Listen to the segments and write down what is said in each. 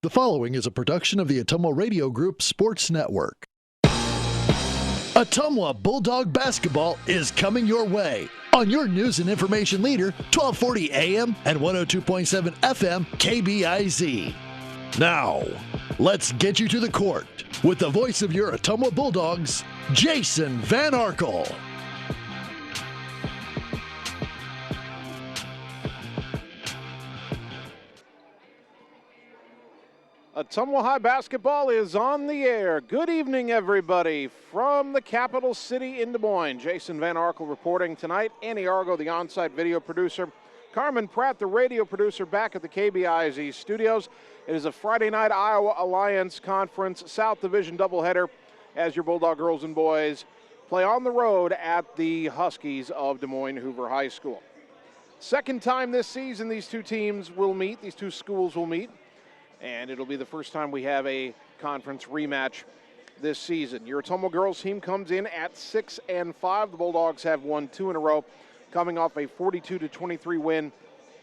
The following is a production of the Ottumwa Radio Group Sports Network. Ottumwa Bulldog basketball is coming your way on your news and information leader, 1240 AM and 102.7 FM KBIZ. Now, let's get you to the court with the voice of your Ottumwa Bulldogs, Jason Van Arkel. Ottumwa High basketball is on the air. Good evening, everybody, from the capital city in Des Moines. Jason Van Arkel reporting tonight. Annie Argo, the on-site video producer. Carmen Pratt, the radio producer, back at the KBIZ studios. It is a Friday night Iowa Alliance Conference South Division doubleheader as your Bulldog girls and boys play on the road at the Huskies of Des Moines Hoover High School. Second time this season these two teams will meet, these two schools will meet. And it'll be the first time we have a conference rematch this season. Your Ottumwa girls team comes in at 6-5. The Bulldogs have won 2 in a row, coming off a 42-23 win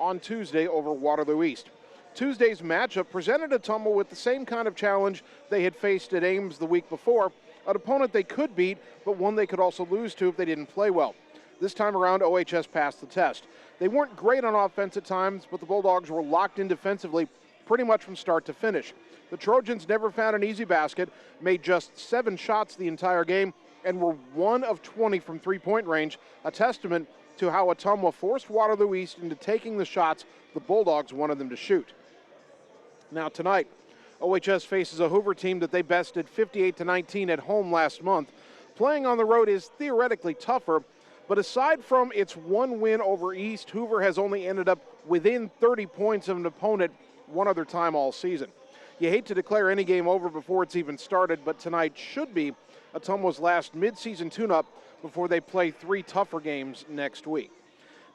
on Tuesday over Waterloo East. Tuesday's matchup presented Ottumwa with the same kind of challenge they had faced at Ames the week before, an opponent they could beat, but one they could also lose to if they didn't play well. This time around, OHS passed the test. They weren't great on offense at times, but the Bulldogs were locked in defensively pretty much from start to finish. The Trojans never found an easy basket, made just 7 shots the entire game, and were 1 of 20 from three-point range, a testament to how Ottumwa forced Waterloo East into taking the shots the Bulldogs wanted them to shoot. Now tonight, OHS faces a Hoover team that they bested 58-19 at home last month. Playing on the road is theoretically tougher, but aside from its 1 win over East, Hoover has only ended up within 30 points of an opponent one other time all season. You hate to declare any game over before it's even started, but tonight should be Ottumwa's last mid-season tune-up before they play 3 tougher games next week.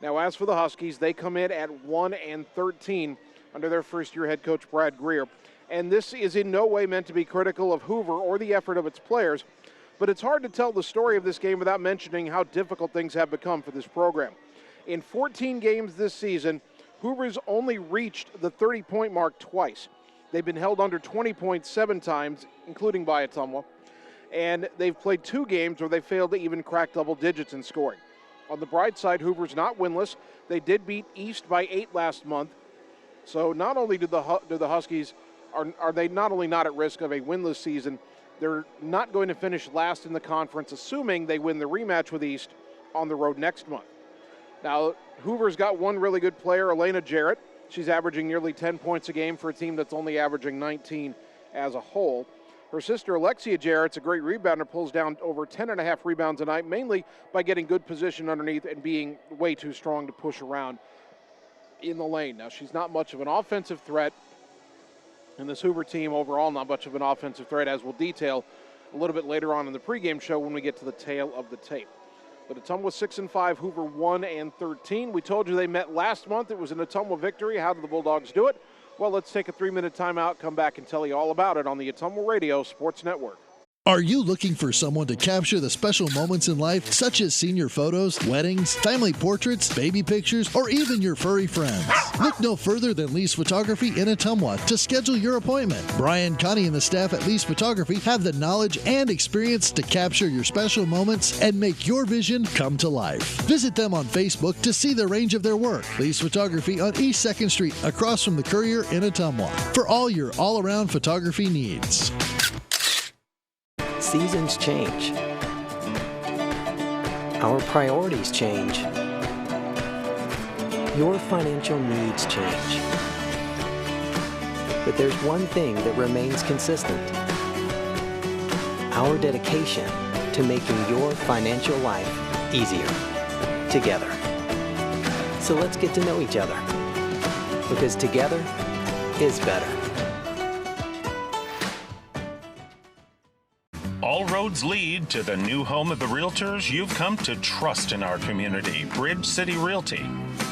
Now, as for the Huskies, they come in at 1-13 under their first-year head coach Brad Greer, and this is in no way meant to be critical of Hoover or the effort of its players, but it's hard to tell the story of this game without mentioning how difficult things have become for this program. In 14 games this season, Hoover's only reached the 30-point mark twice. They've been held under 20 points 7 times, including by Ottumwa, and they've played 2 games where they failed to even crack double digits in scoring. On the bright side, Hoover's not winless. They did beat East by 8 last month, so not only do the Huskies are they not only not at risk of a winless season, they're not going to finish last in the conference, assuming they win the rematch with East on the road next month. Now, Hoover's got one really good player, Elena Jarrett. She's averaging nearly 10 points a game for a team that's only averaging 19 as a whole. Her sister, Alexia Jarrett's a great rebounder, pulls down over 10.5 rebounds a night, mainly by getting good position underneath and being way too strong to push around in the lane. Now, she's not much of an offensive threat, and this Hoover team overall not much of an offensive threat, as we'll detail a little bit later on in the pregame show when we get to the tail of the tape. But Ottumwa 6-5, Hoover 1-13. We told you they met last month. It was an Ottumwa victory. How did the Bulldogs do it? Well, let's take a 3-minute timeout, come back and tell you all about it on the Ottumwa Radio Sports Network. Are you looking for someone to capture the special moments in life, such as senior photos, weddings, family portraits, baby pictures, or even your furry friends? Look no further than Lee's Photography in Ottumwa to schedule your appointment. Brian, Connie, and the staff at Lee's Photography have the knowledge and experience to capture your special moments and make your vision come to life. Visit them on Facebook to see the range of their work. Lee's Photography on East 2nd Street, across from the Courier in Ottumwa, for all your all-around photography needs. Seasons change. Our priorities change. Your financial needs change. But there's one thing that remains consistent: our dedication to making your financial life easier together. So let's get to know each other, because together is better. All roads lead to the new home of the realtors you've come to trust in our community, Bridge City Realty.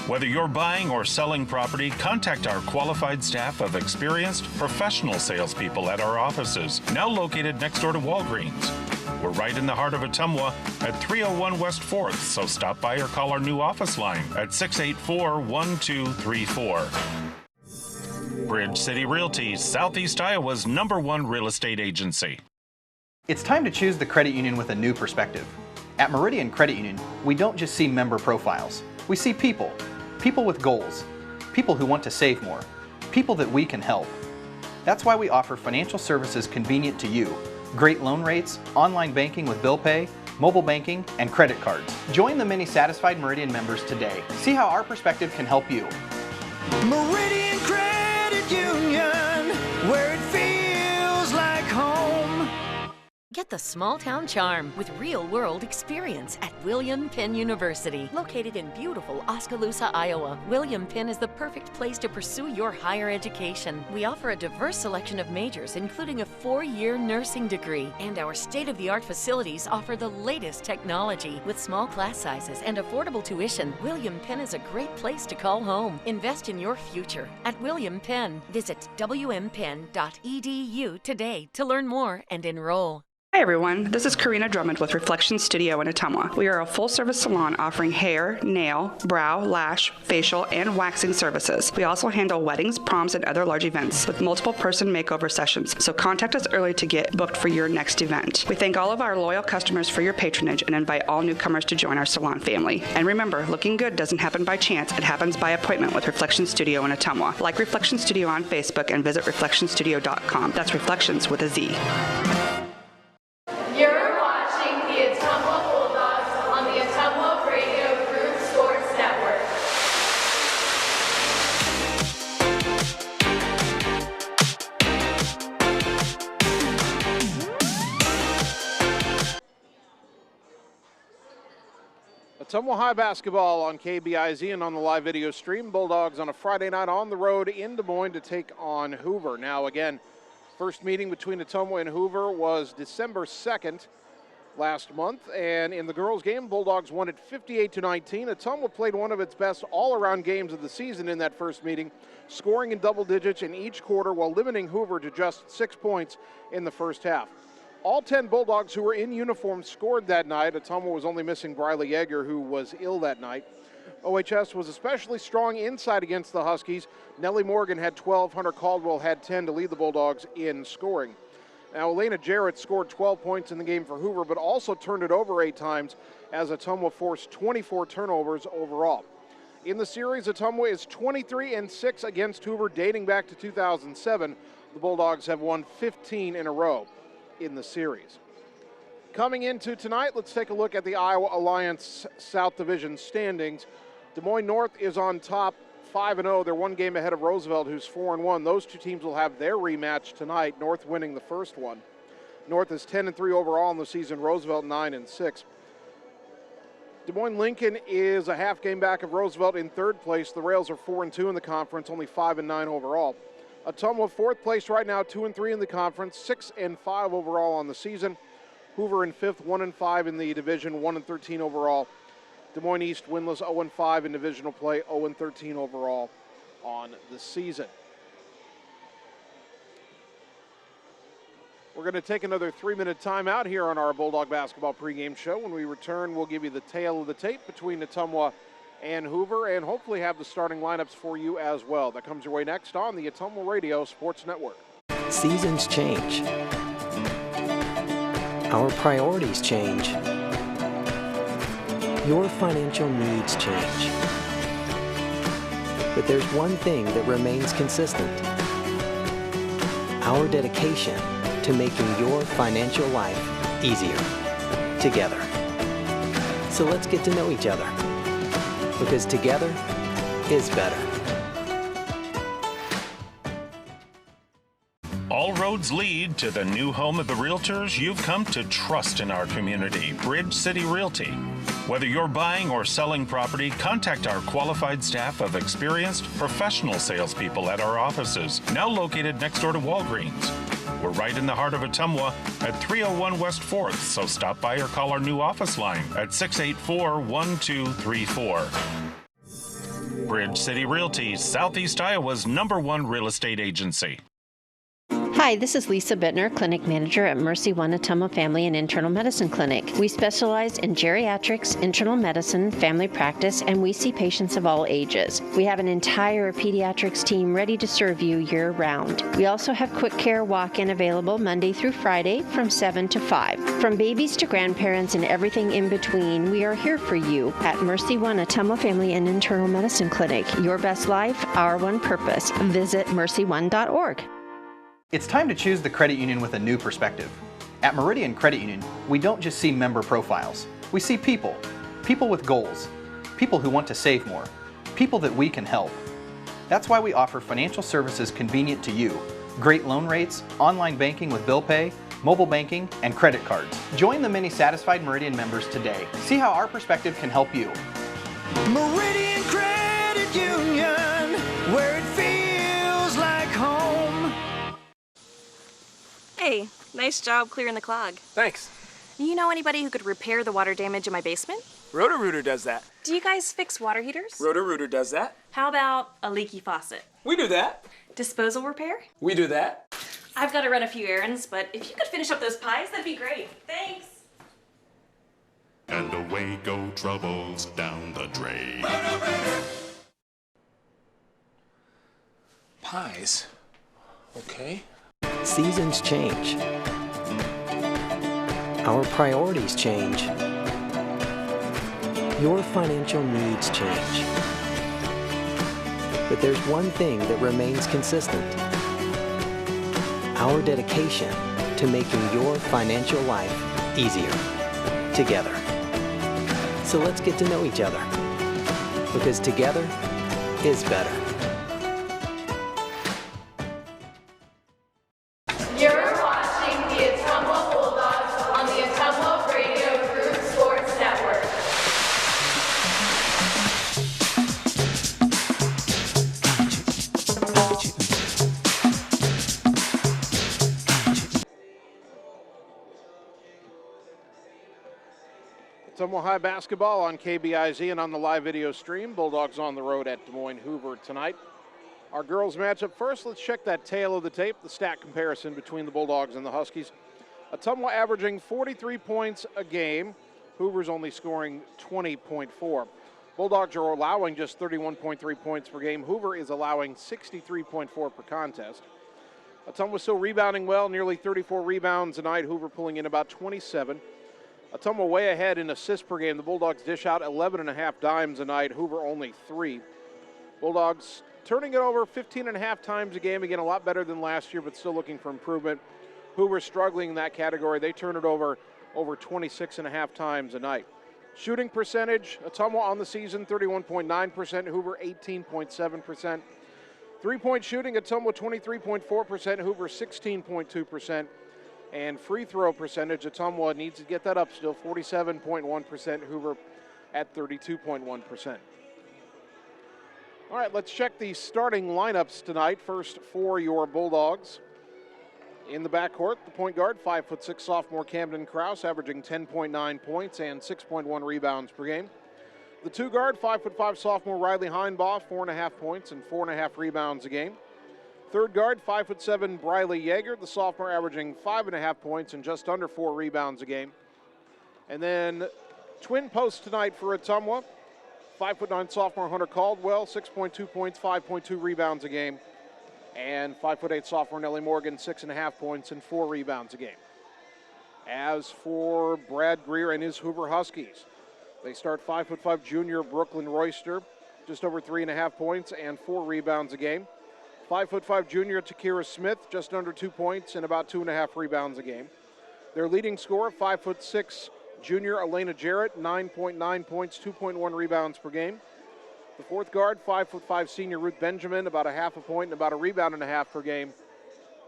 Whether you're buying or selling property, contact our qualified staff of experienced professional salespeople at our offices, now located next door to Walgreens. We're right in the heart of Ottumwa at 301 West 4th, so stop by or call our new office line at 684-1234. Bridge City Realty, Southeast Iowa's #1 real estate agency. It's time to choose the credit union with a new perspective. At Meridian Credit Union, we don't just see member profiles. We see people. People with goals. People who want to save more. People that we can help. That's why we offer financial services convenient to you. Great loan rates, online banking with bill pay, mobile banking, and credit cards. Join the many satisfied Meridian members today. See how our perspective can help you. Meridian Credit Union, where it feels like home. Get the small town charm with real-world experience at William Penn University. Located in beautiful Oskaloosa, Iowa, William Penn is the perfect place to pursue your higher education. We offer a diverse selection of majors, including a 4-year nursing degree. And our state-of-the-art facilities offer the latest technology. With small class sizes and affordable tuition, William Penn is a great place to call home. Invest in your future at William Penn. Visit wmpenn.edu today to learn more and enroll. Hi everyone, this is Karina Drummond with Reflection Studio in Ottumwa. We are a full-service salon offering hair, nail, brow, lash, facial, and waxing services. We also handle weddings, proms, and other large events with multiple person makeover sessions, so contact us early to get booked for your next event. We thank all of our loyal customers for your patronage and invite all newcomers to join our salon family. And remember, looking good doesn't happen by chance, it happens by appointment with Reflection Studio in Ottumwa. Like Reflection Studio on Facebook and visit reflectionstudio.com. That's Reflections with a Z. You're watching the Ottumwa Bulldogs on the Ottumwa Radio Group Sports Network. Ottumwa High basketball on KBIZ and on the live video stream. Bulldogs on a Friday night on the road in Des Moines to take on Hoover. Now again, first meeting between Ottumwa and Hoover was December 2nd last month, and in the girls' game, Bulldogs won it 58-19. Ottumwa played one of its best all-around games of the season in that first meeting, scoring in double digits in each quarter while limiting Hoover to just 6 points in the first half. All 10 Bulldogs who were in uniform scored that night. Ottumwa was only missing Briley Yeager, who was ill that night. OHS was especially strong inside against the Huskies. Nellie Morgan had 12, Hunter Caldwell had 10 to lead the Bulldogs in scoring. Now, Elena Jarrett scored 12 points in the game for Hoover, but also turned it over 8 times as Ottumwa forced 24 turnovers overall. In the series, Ottumwa is 23-6 against Hoover dating back to 2007. The Bulldogs have won 15 in a row in the series. Coming into tonight, let's take a look at the Iowa Alliance South Division standings. Des Moines North is on top, 5-0. They're one game ahead of Roosevelt, who's 4-1. Those two teams will have their rematch tonight, North winning the first one. North is 10-3 overall in the season, Roosevelt 9-6. Des Moines Lincoln is a half game back of Roosevelt in third place. The Rails are 4-2 in the conference, only 5-9 overall. Ottumwa fourth place right now, 2-3 in the conference, 6-5 overall on the season. Hoover in fifth, 1-5 in the division, 1-13 overall. Des Moines East winless, 0-5 in divisional play, 0-13 overall on the season. We're going to take another 3-minute timeout here on our Bulldog basketball pregame show. When we return, we'll give you the tale of the tape between Ottumwa and Hoover and hopefully have the starting lineups for you as well. That comes your way next on the Ottumwa Radio Sports Network. Seasons change. Our priorities change. Your financial needs change. But there's one thing that remains consistent: our dedication to making your financial life easier together. So let's get to know each other, because together is better. All roads lead to the new home of the realtors you've come to trust in our community, Bridge City Realty. Whether you're buying or selling property, contact our qualified staff of experienced professional salespeople at our offices, now located next door to Walgreens. We're right in the heart of Ottumwa at 301 West 4th, so stop by or call our new office line at 684-1234. Bridge City Realty, Southeast Iowa's #1 real estate agency. Hi, this is Lisa Bittner, Clinic Manager at Mercy One Ottumwa Family and Internal Medicine Clinic. We specialize in geriatrics, internal medicine, family practice, and we see patients of all ages. We have an entire pediatrics team ready to serve you year-round. We also have quick care walk-in available Monday through Friday from 7 to 5. From babies to grandparents and everything in between, we are here for you at Mercy One Ottumwa Family and Internal Medicine Clinic. Your best life, our one purpose. Visit mercy1.org. It's time to choose the credit union with a new perspective. At Meridian Credit Union, we don't just see member profiles. We see people. People with goals. People who want to save more. People that we can help. That's why we offer financial services convenient to you. Great loan rates, online banking with bill pay, mobile banking, and credit cards. Join the many satisfied Meridian members today. See how our perspective can help you. Meridian Credit Union, where it feels like home. Hey, nice job clearing the clog. Thanks. You know anybody who could repair the water damage in my basement? Roto-Rooter does that. Do you guys fix water heaters? Roto-Rooter does that. How about a leaky faucet? We do that. Disposal repair? We do that. I've got to run a few errands, but if you could finish up those pies, that'd be great. Thanks. And away go troubles down the drain. Pies. Okay. Seasons change. Our priorities change. Your financial needs change. But there's one thing that remains consistent. Our dedication to making your financial life easier together. So let's get to know each other, because together is better. You're watching the Ottumwa Bulldogs on the Ottumwa Radio Group Sports Network. Ottumwa High basketball on KBIZ and on the live video stream. Bulldogs on the road at Moines Hoover tonight. Our girls matchup first. Let's check that tail of the tape, the stat comparison between the Bulldogs and the Huskies. Ottumwa averaging 43 points a game. Hoover's only scoring 20.4. Bulldogs are allowing just 31.3 points per game. Hoover is allowing 63.4 per contest. Ottumwa still rebounding well, nearly 34 rebounds a night. Hoover pulling in about 27. Ottumwa way ahead in assists per game. The Bulldogs dish out 11.5 dimes a night. Hoover only 3. Bulldogs turning it over 15.5 times a game. Again, a lot better than last year, but still looking for improvement. Hoover struggling in that category. They turn it over 26.5 times a night. Shooting percentage, Ottumwa on the season, 31.9%. Hoover, 18.7%. Three-point shooting, Ottumwa, 23.4%. Hoover, 16.2%. And free throw percentage, Ottumwa needs to get that up still, 47.1%. Hoover at 32.1%. All right, let's check the starting lineups tonight. First for your Bulldogs. In the backcourt, the point guard, 5'6" sophomore Camden Krause, averaging 10.9 points and 6.1 rebounds per game. The two guard, 5'5" sophomore Riley Heinbaugh, 4.5 points and 4.5 rebounds a game. Third guard, 5'7" Briley Yeager, the sophomore, averaging 5.5 points and just under 4 rebounds a game. And then twin posts tonight for Ottumwa, 5'9" sophomore Hunter Caldwell, 6.2 points, 5.2 rebounds a game. And 5'8" sophomore Nellie Morgan, 6.5 points and 4 rebounds a game. As for Brad Greer and his Hoover Huskies, they start 5'5" junior Brooklyn Royster, just over 3.5 points and 4 rebounds a game. 5'5" junior Takira Smith, just under 2 points and about 2.5 rebounds a game. Their leading scorer, 5'6" junior Elena Jarrett, 9.9 points, 2.1 rebounds per game. The fourth guard, 5'5" senior Ruth Benjamin, about 0.5 point and about 1.5 rebounds per game.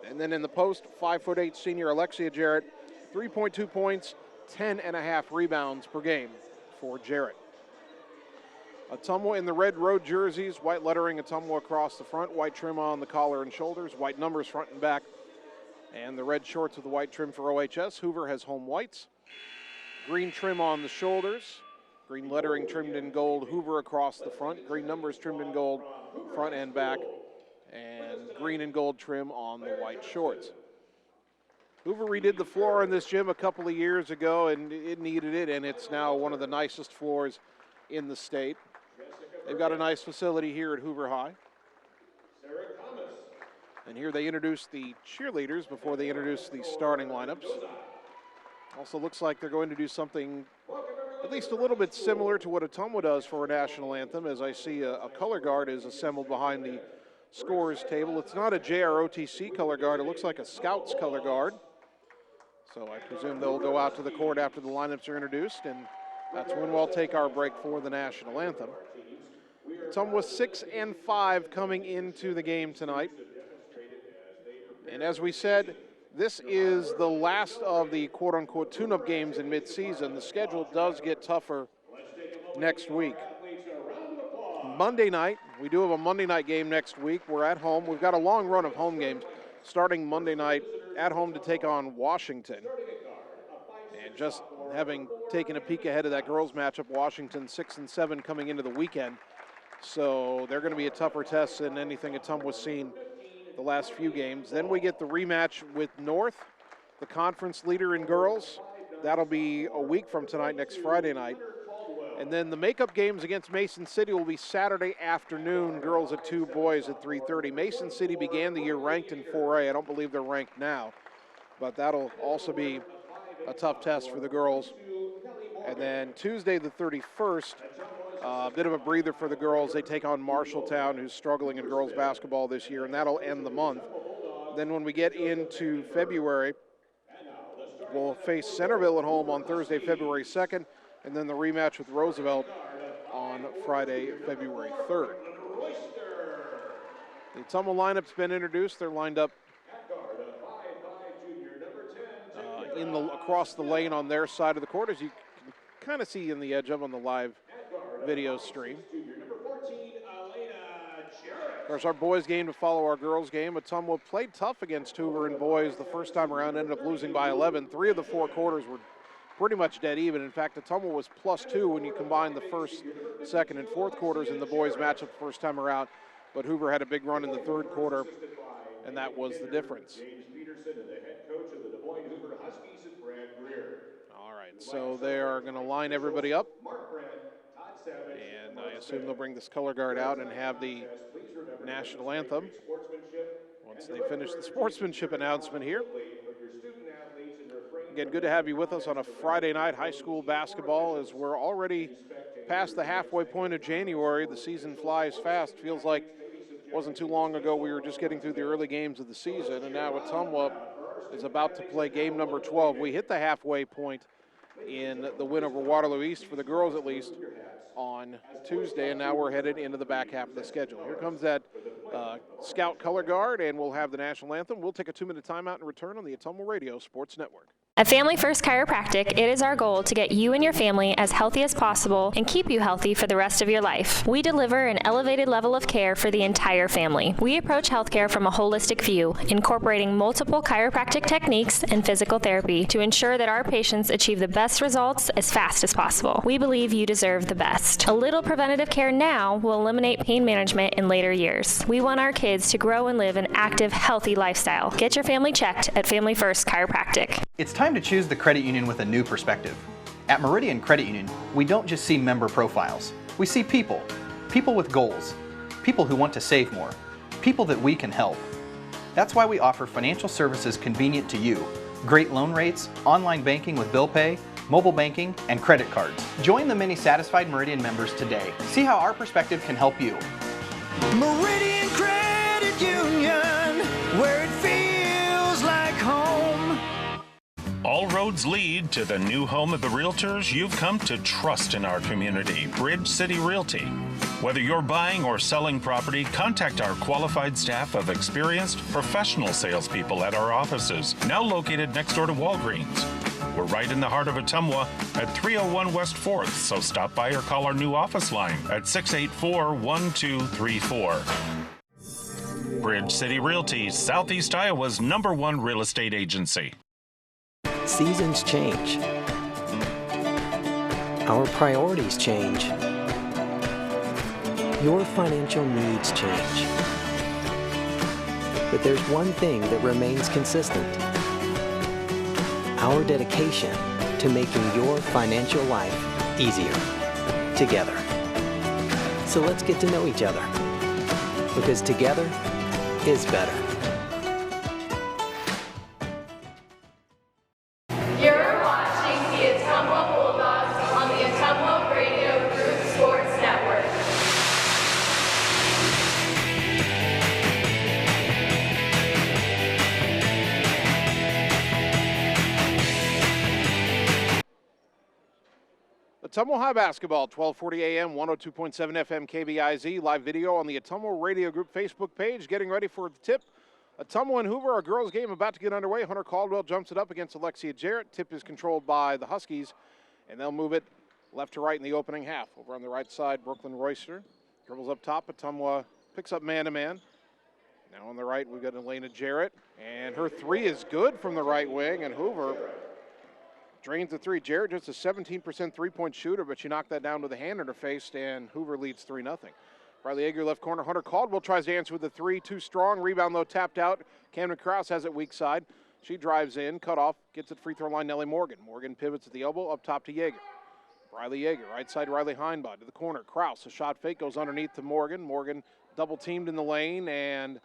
And then in the post, 5'8" senior Alexia Jarrett, 3.2 points, 10.5 rebounds per game for Jarrett. Ottumwa in the red road jerseys, white lettering Ottumwa across the front, white trim on the collar and shoulders, white numbers front and back, and the red shorts with the white trim for OHS. Hoover has home whites. Green trim on the shoulders, green lettering trimmed in gold, Hoover across the front, green numbers trimmed in gold front and back, and green and gold trim on the white shorts. Hoover redid the floor in this gym a couple of years ago, and it needed it, and it's now one of the nicest floors in the state. They've got a nice facility here at Hoover High. And here they introduce the cheerleaders before they introduce the starting lineups. Also looks like they're going to do something at least a little bit similar to what Ottumwa does for a national anthem, as I see a color guard is assembled behind the scorers table. It's not a JROTC color guard, it looks like a Scouts color guard. So I presume they'll go out to the court after the lineups are introduced, and that's when we'll take our break for the national anthem. Ottumwa 6-5 coming into the game tonight. And as we said, this is the last of the quote-unquote tune-up games in mid-season. The schedule does get tougher next week. Monday night, we do have a Monday night game next week. We're at home. We've got a long run of home games starting Monday night at home to take on Washington. And just having taken a peek ahead of that girls matchup, Washington 6-7 coming into the weekend. So they're going to be a tougher test than anything Ottumwa's seen the last few games. Then we get the rematch with North, the conference leader in girls. That'll be a week from tonight, next Friday night. And then the makeup games against Mason City will be Saturday afternoon, girls at 2, boys at 3:30. Mason City began the year ranked in 4A. I don't believe they're ranked now, but that'll also be a tough test for the girls. And then Tuesday the 31st, a bit of a breather for the girls. They take on Marshalltown, who's struggling in girls basketball this year, and that'll end the month. Then when we get into February, we'll face Centerville at home on Thursday, February 2nd, and then the rematch with Roosevelt on Friday, February 3rd. The Ottumwa lineup's been introduced. They're lined up across the lane on their side of the court, as you can kind of see in the edge of on the live video stream. Of course, our boys game to follow our girls game. Ottumwa played tough against Hoover in boys the first time around, ended up losing by 11. 3 of the 4 quarters were pretty much dead even. In fact, Ottumwa was +2 when you combine the first, second, and fourth quarters in the boys matchup the first time around. But Hoover had a big run in the third quarter, and that was the difference. All right, so they are going to line everybody up. And I assume they'll bring this color guard out and have the national anthem once they finish the sportsmanship announcement here. Again, good to have you with us on a Friday night high school basketball, as we're already past the halfway point of January. The season flies fast. Feels like it wasn't too long ago we were just getting through the early games of the season, and now Ottumwa is about to play game number 12. We hit the halfway point in the win over Waterloo East, for the girls at least, on Tuesday, and now we're headed into the back half of the schedule. Here comes that Scout color guard, and we'll have the national anthem. We'll take a 2-minute timeout and return on the Ottumwa Radio Sports Network. At Family First Chiropractic, it is our goal to get you and your family as healthy as possible and keep you healthy for the rest of your life. We deliver an elevated level of care for the entire family. We approach healthcare from a holistic view, incorporating multiple chiropractic techniques and physical therapy to ensure that our patients achieve the best results as fast as possible. We believe you deserve the best. A little preventative care now will eliminate pain management in later years. We want our kids to grow and live an active, healthy lifestyle. Get your family checked at Family First Chiropractic. It's time to choose the credit union with a new perspective. At Meridian Credit Union, we don't just see member profiles. We see people. People with goals. People who want to save more. People that we can help. That's why we offer financial services convenient to you. Great loan rates, online banking with bill pay, mobile banking, and credit cards. Join the many satisfied Meridian members today. See how our perspective can help you. Meridian Credit Union, where it feels like home. All roads lead to the new home of the realtors you've come to trust in our community, Bridge City Realty. Whether you're buying or selling property, contact our qualified staff of experienced professional salespeople at our offices, now located next door to Walgreens. We're right in the heart of Ottumwa at 301 West 4th, so stop by or call our new office line at 684-1234. Bridge City Realty, Southeast Iowa's #1 real estate agency. Seasons change. Our priorities change. Your financial needs change. But there's one thing that remains consistent. our dedication to making your financial life easier together. So let's get to know each other, because together is better. You're watching the Ottumwa Bulldogs on the Ottumwa Radio Group Sports Network. Ottumwa High basketball, 12:40 a.m., 102.7 FM KBIZ, live video on the Ottumwa Radio Group Facebook page. Getting ready for the tip. Ottumwa and Hoover, our girls game about to get underway. Hunter Caldwell jumps it up against Alexia Jarrett. Tip is controlled by the Huskies, and they'll move it left to right in the opening half. Over on the right side, Brooklyn Royster dribbles up top. Ottumwa picks up man-to-man. Now on the right, we've got Elena Jarrett, and her three is good from the right wing, and Hoover drains the three. Jarrett just a 17% three-point shooter, but she knocked that down with a hand in her face, and Hoover leads 3-0. Riley Yeager left corner. Hunter Caldwell tries to answer with the three. Too strong. Rebound, though, tapped out. Camden Krause has it weak side. She drives in, cut off, gets it free throw line. Nellie Morgan. Morgan pivots at the elbow, up top to Yeager. Riley Yeager, right side, Riley Heinbach to the corner. Krause, a shot fake, goes underneath to Morgan. Morgan double teamed in the lane and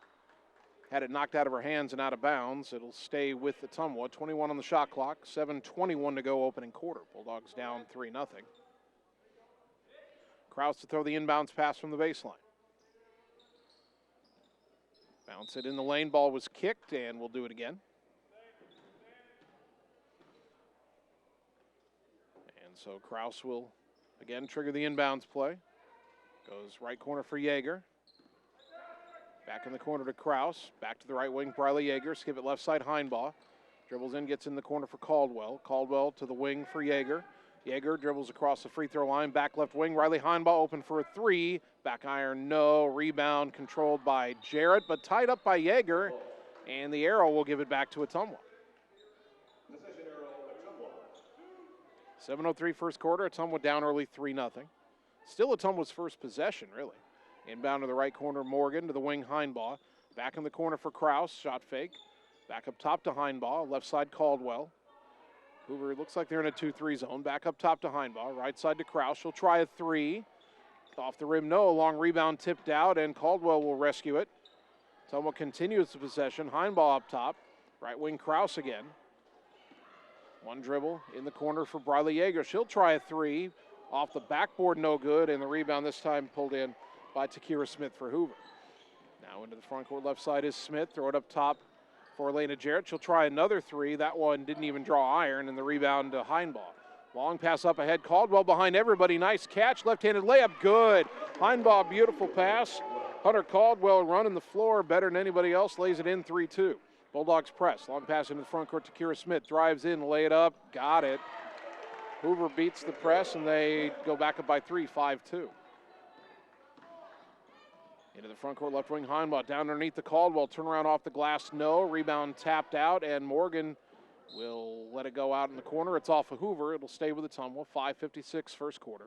had it knocked out of her hands and out of bounds. It'll stay with Ottumwa. 21 on the shot clock, 7:21 to go opening quarter. Bulldogs down 3-0. Krause to throw the inbounds pass from the baseline. Bounce it in the lane, ball was kicked, and we'll do it again. And so Krause will again trigger the inbounds play. Goes right corner for Yeager. Back in the corner to Krause. Back to the right wing, Riley Yeager. Skip it left side, Heinbach. Dribbles in, gets in the corner for Caldwell. Caldwell to the wing for Yeager. Yeager dribbles across the free throw line. Back left wing, Riley Heinbach open for a three. Back iron, no. Rebound controlled by Jarrett, but tied up by Yeager. And the arrow will give it back to Ottumwa. 7:03 first quarter. Ottumwa down early 3-0. Still Ottumwa's first possession, really. Inbound to the right corner, Morgan to the wing, Heinbach. Back in the corner for Krause, shot fake. Back up top to Heinbach, left side Caldwell. Hoover looks like they're in a 2-3 zone. Back up top to Heinbach, right side to Krause. She'll try a three. Off the rim, no. Long rebound tipped out, and Caldwell will rescue it. Ottumwa continues the possession. Heinbach up top. Right wing Krause again. One dribble in the corner for Briley Yeager. She'll try a three. Off the backboard, no good, and the rebound this time pulled in by Takira Smith for Hoover. Now into the front court, left side is Smith. Throw it up top for Elena Jarrett. She'll try another three. That one didn't even draw iron, and the rebound to Heinbach. Long pass up ahead. Caldwell behind everybody. Nice catch. Left-handed layup. Good. Heinbach, beautiful pass. Hunter Caldwell running the floor better than anybody else. Lays it in 3-2. Bulldogs press. Long pass into the front court to Takira Smith. Drives in, lay it up. Got it. Hoover beats the press, and they go back up by 3, 5-2. Into the front court, left wing, Heinbach down underneath the Caldwell. Turnaround off the glass, no. Rebound tapped out, and Morgan will let it go out in the corner. It's off of Hoover. It'll stay with Ottumwa. 5:56 first quarter.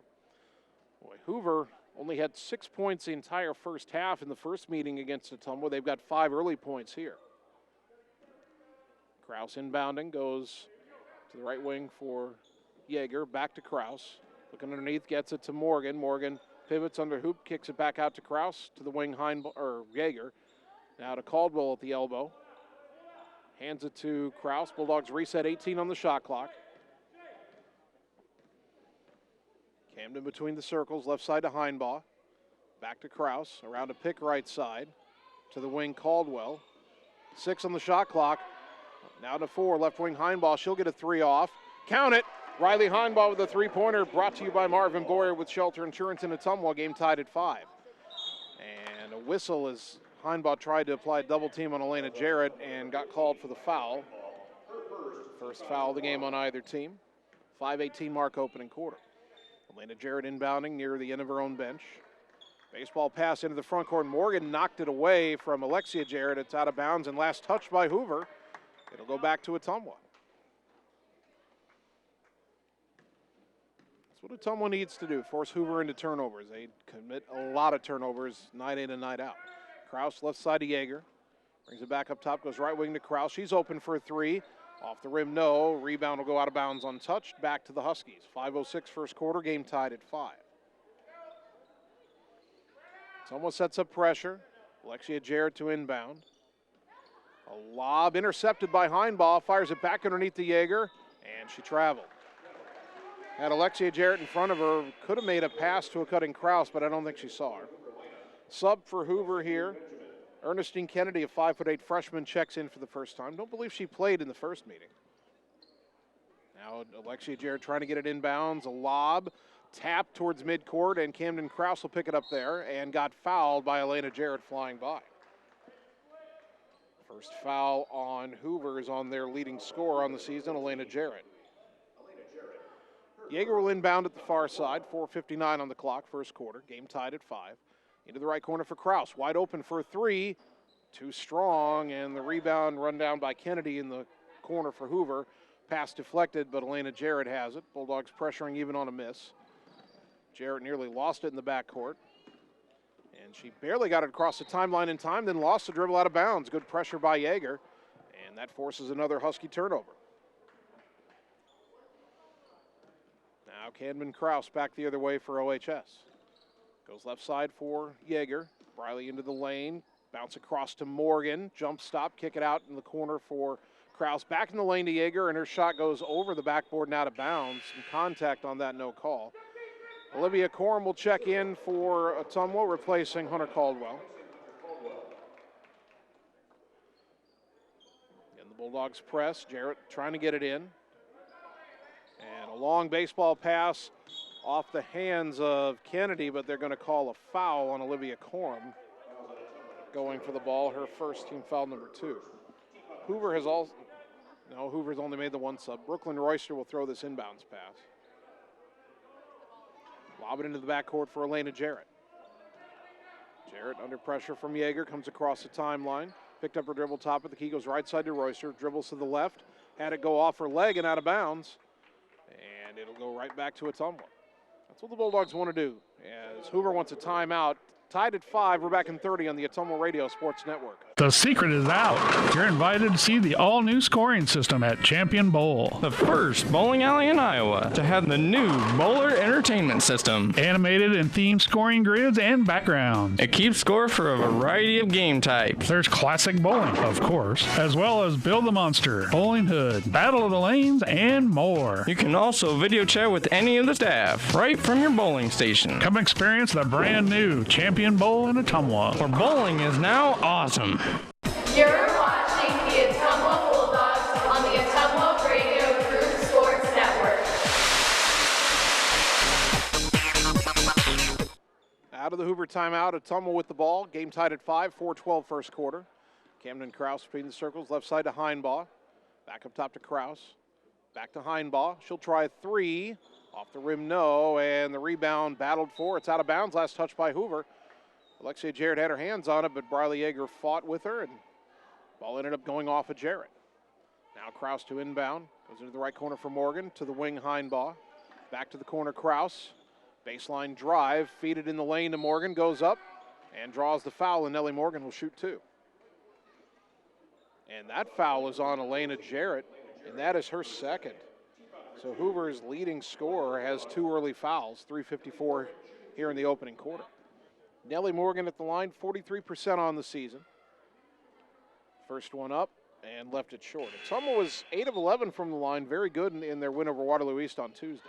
Boy, Hoover only had 6 points the entire first half in the first meeting against Ottumwa. They've got 5 early points here. Krause inbounding, goes to the right wing for Yeager. Back to Krause. Looking underneath, gets it to Morgan. Morgan pivots under hoop, kicks it back out to Krause, to the wing Yeager. Now to Caldwell at the elbow. Hands it to Krause. Bulldogs reset, 18 on the shot clock. Camden between the circles, left side to Heinbach. Back to Krause, around a pick right side. To the wing Caldwell. 6 on the shot clock. Now to 4, left wing Heinbach. She'll get a 3 off. Count it. Riley Heinbach with a 3-pointer, brought to you by Marvin Boyer with Shelter Insurance in Ottumwa. Game tied at 5. And a whistle as Heinbach tried to apply a double team on Elena Jarrett and got called for the foul. First foul of the game on either team. 5:18 mark opening quarter. Elena Jarrett inbounding near the end of her own bench. Baseball pass into the front court. Morgan knocked it away from Alexia Jarrett. It's out of bounds and last touched by Hoover. It'll go back to Ottumwa. That's what Ottumwa needs to do, force Hoover into turnovers. They commit a lot of turnovers night in and night out. Krause left side to Yeager. Brings it back up top, goes right wing to Krause. She's open for a 3. Off the rim, no. Rebound will go out of bounds untouched. Back to the Huskies. 5:06 first quarter, game tied at 5. Ottumwa sets up pressure. Alexia Jarrett to inbound. A lob intercepted by Heinbaugh, fires it back underneath the Jaeger, and she traveled. Had Alexia Jarrett in front of her, could have made a pass to a cutting Kraus, but I don't think she saw her. Sub for Hoover here. Ernestine Kennedy, a 5'8" freshman, checks in for the first time. Don't believe she played in the first meeting. Now Alexia Jarrett trying to get it inbounds, a lob, tap towards midcourt, and Camden Kraus will pick it up there and got fouled by Elena Jarrett flying by. First foul on Hoover is on their leading scorer on the season, Elena Jarrett. Jaeger will inbound at the far side, 4:59 on the clock, first quarter, game tied at 5. Into the right corner for Kraus, wide open for a 3, too strong, and the rebound run down by Kennedy in the corner for Hoover. Pass deflected, but Elena Jarrett has it. Bulldogs pressuring even on a miss. Jarrett nearly lost it in the backcourt, and she barely got it across the timeline in time, then lost the dribble out of bounds. Good pressure by Jaeger, and that forces another Husky turnover. Now Camden Kraus back the other way for OHS. Goes left side for Jaeger. Briley into the lane. Bounce across to Morgan. Jump stop. Kick it out in the corner for Kraus. Back in the lane to Jaeger, and her shot goes over the backboard and out of bounds. Some contact on that, no call. Olivia Corum will check in for Ottumwa, replacing Hunter Caldwell. And the Bulldogs press. Jarrett trying to get it in. And a long baseball pass off the hands of Kennedy, but they're going to call a foul on Olivia Corum going for the ball, her first team foul number 2. Hoover's only made the one sub. Brooklyn Royster will throw this inbounds pass. Lob it into the backcourt for Elena Jarrett. Jarrett under pressure from Jaeger, comes across the timeline. Picked up her dribble top of the key, goes right side to Royster, dribbles to the left, had it go off her leg and out of bounds, and it'll go right back to Ottumwa. That's what the Bulldogs want to do, as Hoover wants a timeout. Tied at 5, we're back in 30 on the Ottumwa Radio Sports Network. The secret is out. You're invited to see the all-new scoring system at Champion Bowl. The first bowling alley in Iowa to have the new Bowler Entertainment System. Animated and themed scoring grids and backgrounds. It keeps score for a variety of game types. There's classic bowling, of course, as well as Build the Monster, Bowling Hood, Battle of the Lanes, and more. You can also video chat with any of the staff right from your bowling station. Come experience the brand new Champion Bowl in Ottumwa, where bowling is now awesome. You're watching the Ottumwa Bulldogs on the Ottumwa Radio Group Sports Network. Out of the Hoover timeout, Ottumwa with the ball. Game tied at 5, 4:12 first quarter. Camden Kraus between the circles, left side to Heinbaugh. Back up top to Kraus. Back to Heinbaugh. She'll try a 3. Off the rim, no, and the rebound battled for. It's out of bounds, last touch by Hoover. Alexia Jarrett had her hands on it, but Briley Jaeger fought with her, and ball ended up going off of Jarrett. Now Kraus to inbound. Goes into the right corner for Morgan, to the wing Heinbaugh. Back to the corner, Kraus. Baseline drive, feed it in the lane to Morgan, goes up and draws the foul, and Nellie Morgan will shoot 2. And that foul is on Elena Jarrett, and that is her second. So Hoover's leading scorer has 2 early fouls, 3:54 here in the opening quarter. Nellie Morgan at the line, 43% on the season. First one up and left it short. Ottumwa was 8 of 11 from the line, very good in their win over Waterloo East on Tuesday.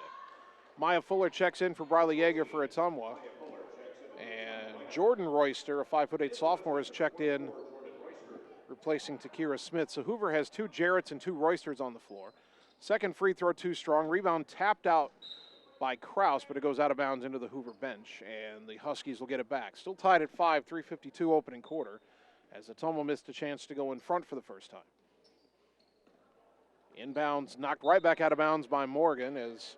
Maya Fuller checks in for Briley Jaeger for Ottumwa. And Jordan Royster, a 5'8" sophomore, has checked in, replacing Takira Smith. So Hoover has 2 Jarretts and 2 Roysters on the floor. Second free throw too strong. Rebound tapped out by Kraus, but it goes out of bounds into the Hoover bench, and the Huskies will get it back. Still tied at 5, 3:52 opening quarter, as Ottumwa missed a chance to go in front for the first time. Inbounds knocked right back out of bounds by Morgan, as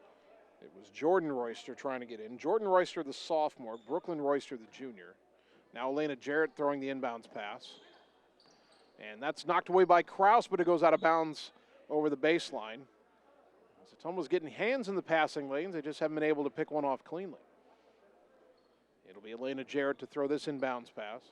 it was Jordan Royster trying to get in. Jordan Royster, the sophomore, Brooklyn Royster, the junior. Now Elena Jarrett throwing the inbounds pass. And that's knocked away by Kraus, but it goes out of bounds over the baseline. Ottumwa's getting hands in the passing lanes. They just haven't been able to pick one off cleanly. It'll be Elena Jarrett to throw this inbounds pass.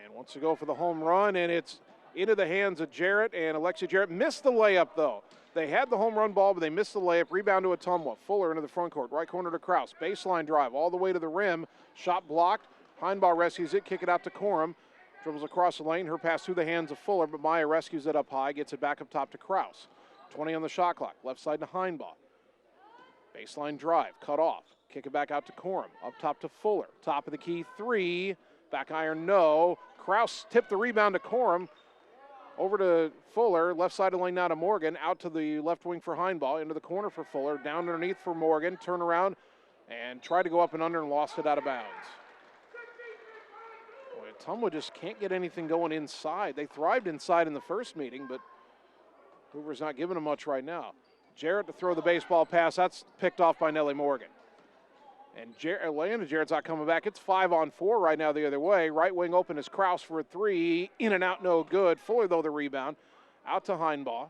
And wants to go for the home run, and it's into the hands of Jarrett, and Alexia Jarrett missed the layup, though. They had the home run ball, but they missed the layup. Rebound to Ottumwa. Fuller into the front court. Right corner to Kraus. Baseline drive all the way to the rim. Shot blocked. Heinbaugh rescues it. Kick it out to Corum. Dribbles across the lane. Her pass through the hands of Fuller, but Maya rescues it up high. Gets it back up top to Kraus. 20 on the shot clock. Left side to Heinbaugh. Baseline drive. Cut off. Kick it back out to Corum. Up top to Fuller. Top of the key three. Back iron no. Kraus tipped the rebound to Corum. Over to Fuller, left side of the lane now to Morgan, out to the left wing for Heinbaugh, into the corner for Fuller, down underneath for Morgan, turn around, and tried to go up and under and lost it out of bounds. Boy, Ottumwa just can't get anything going inside. They thrived inside in the first meeting, but Hoover's not giving them much right now. Jarrett to throw the baseball pass. That's picked off by Nellie Morgan. And Atlanta Jarrett's not coming back. It's 5-on-4 right now the other way. Right wing open is Kraus for a three. In and out, no good. Fuller, though, the rebound. Out to Heinbaugh.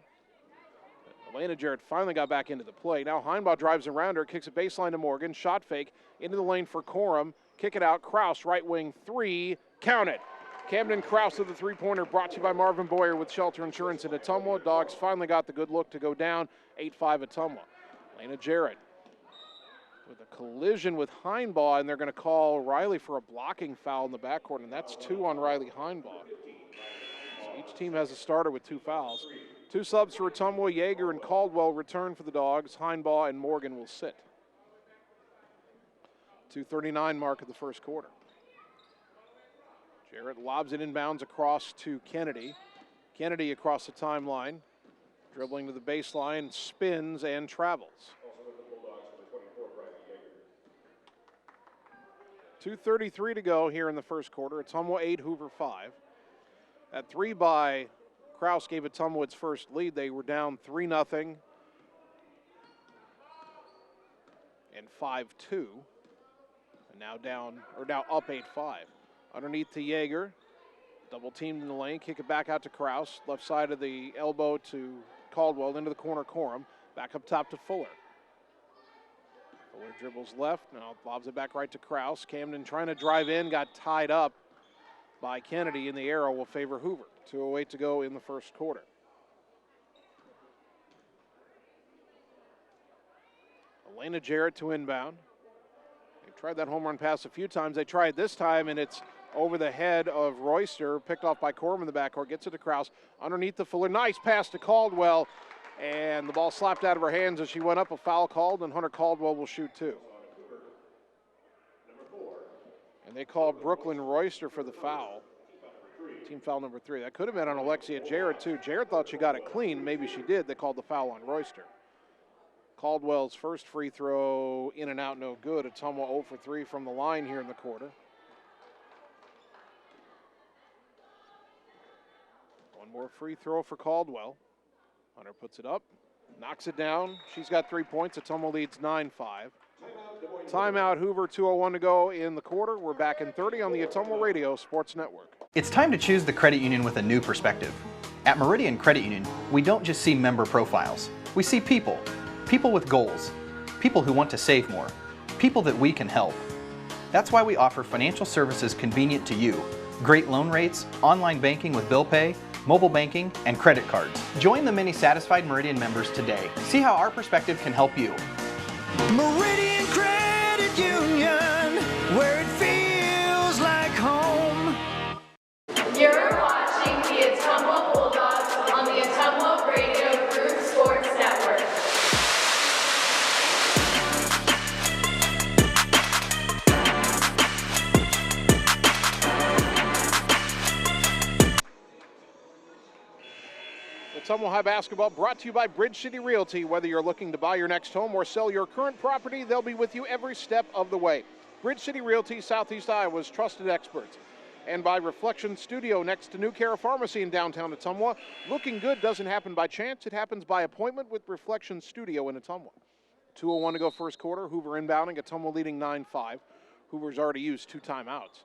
Atlanta Jarrett finally got back into the play. Now Heinbaugh drives around her, kicks a baseline to Morgan. Shot fake into the lane for Corum. Kick it out. Kraus, right wing three. Counted. Camden Kraus with the three-pointer, brought to you by Marvin Boyer with Shelter Insurance in Ottumwa. Dogs finally got the good look to go down. 8-5 Ottumwa. Atlanta Jarrett with a collision with Heinbaugh, and they're going to call Riley for a blocking foul in the backcourt, and that's 2 on Riley Heinbaugh. So each team has a starter with 2 fouls. 2 subs for Ottumwa. Yeager and Caldwell return for the Dogs. Heinbaugh and Morgan will sit. 2:39 mark of the first quarter. Jarrett lobs it inbounds across to Kennedy. Kennedy across the timeline, dribbling to the baseline, spins and travels. 2:33 to go here in the first quarter. Ottumwa 8, Hoover 5. That 3 by Kraus gave Ottumwa its first lead. They were down 3-0 and 5-2, and now up 8-5. Underneath to Yeager, double teamed in the lane. Kick it back out to Kraus. Left side of the elbow to Caldwell into the corner. Corum back up top to Fuller. Fuller dribbles left, now lobs it back right to Kraus. Camden trying to drive in, got tied up by Kennedy, and the arrow will favor Hoover. 2:08 to go in the first quarter. Elena Jarrett to inbound. They've tried that home run pass a few times. They tried this time, and it's over the head of Royster, picked off by Corum in the backcourt, gets it to Kraus. Underneath the Fuller, nice pass to Caldwell. And the ball slapped out of her hands as she went up. A foul called, and Hunter Caldwell will shoot 2. And they call Brooklyn Royster for the foul. Team foul number 3. That could have been on Alexia Jarrett, too. Jarrett thought she got it clean. Maybe she did. They called the foul on Royster. Caldwell's first free throw in and out, no good. Ottumwa 0 for 3 from the line here in the quarter. One more free throw for Caldwell. Hunter puts it up, knocks it down. She's got 3 points. Ottumwa leads 9-5. Timeout, Hoover, 2:01 to go in the quarter. We're back in 30 on the Ottumwa Radio Sports Network. It's time to choose the credit union with a new perspective. At Meridian Credit Union, we don't just see member profiles. We see people. People with goals. People who want to save more. People that we can help. That's why we offer financial services convenient to you. Great loan rates, online banking with bill pay, mobile banking, and credit cards. Join the many satisfied Meridian members today. See how our perspective can help you. Meridian Credit Union, where it feels like home. You're watching the Ottumwa Bulldogs on the Ottumwa Radio Group Sports Network. Ottumwa High Basketball brought to you by Bridge City Realty. Whether you're looking to buy your next home or sell your current property, they'll be with you every step of the way. Bridge City Realty, Southeast Iowa's trusted experts. And by Reflection Studio next to New Care Pharmacy in downtown Ottumwa. Looking good doesn't happen by chance. It happens by appointment with Reflection Studio in Ottumwa. 2:01 to go first quarter. Hoover inbounding. Ottumwa leading 9-5. Hoover's already used 2 timeouts.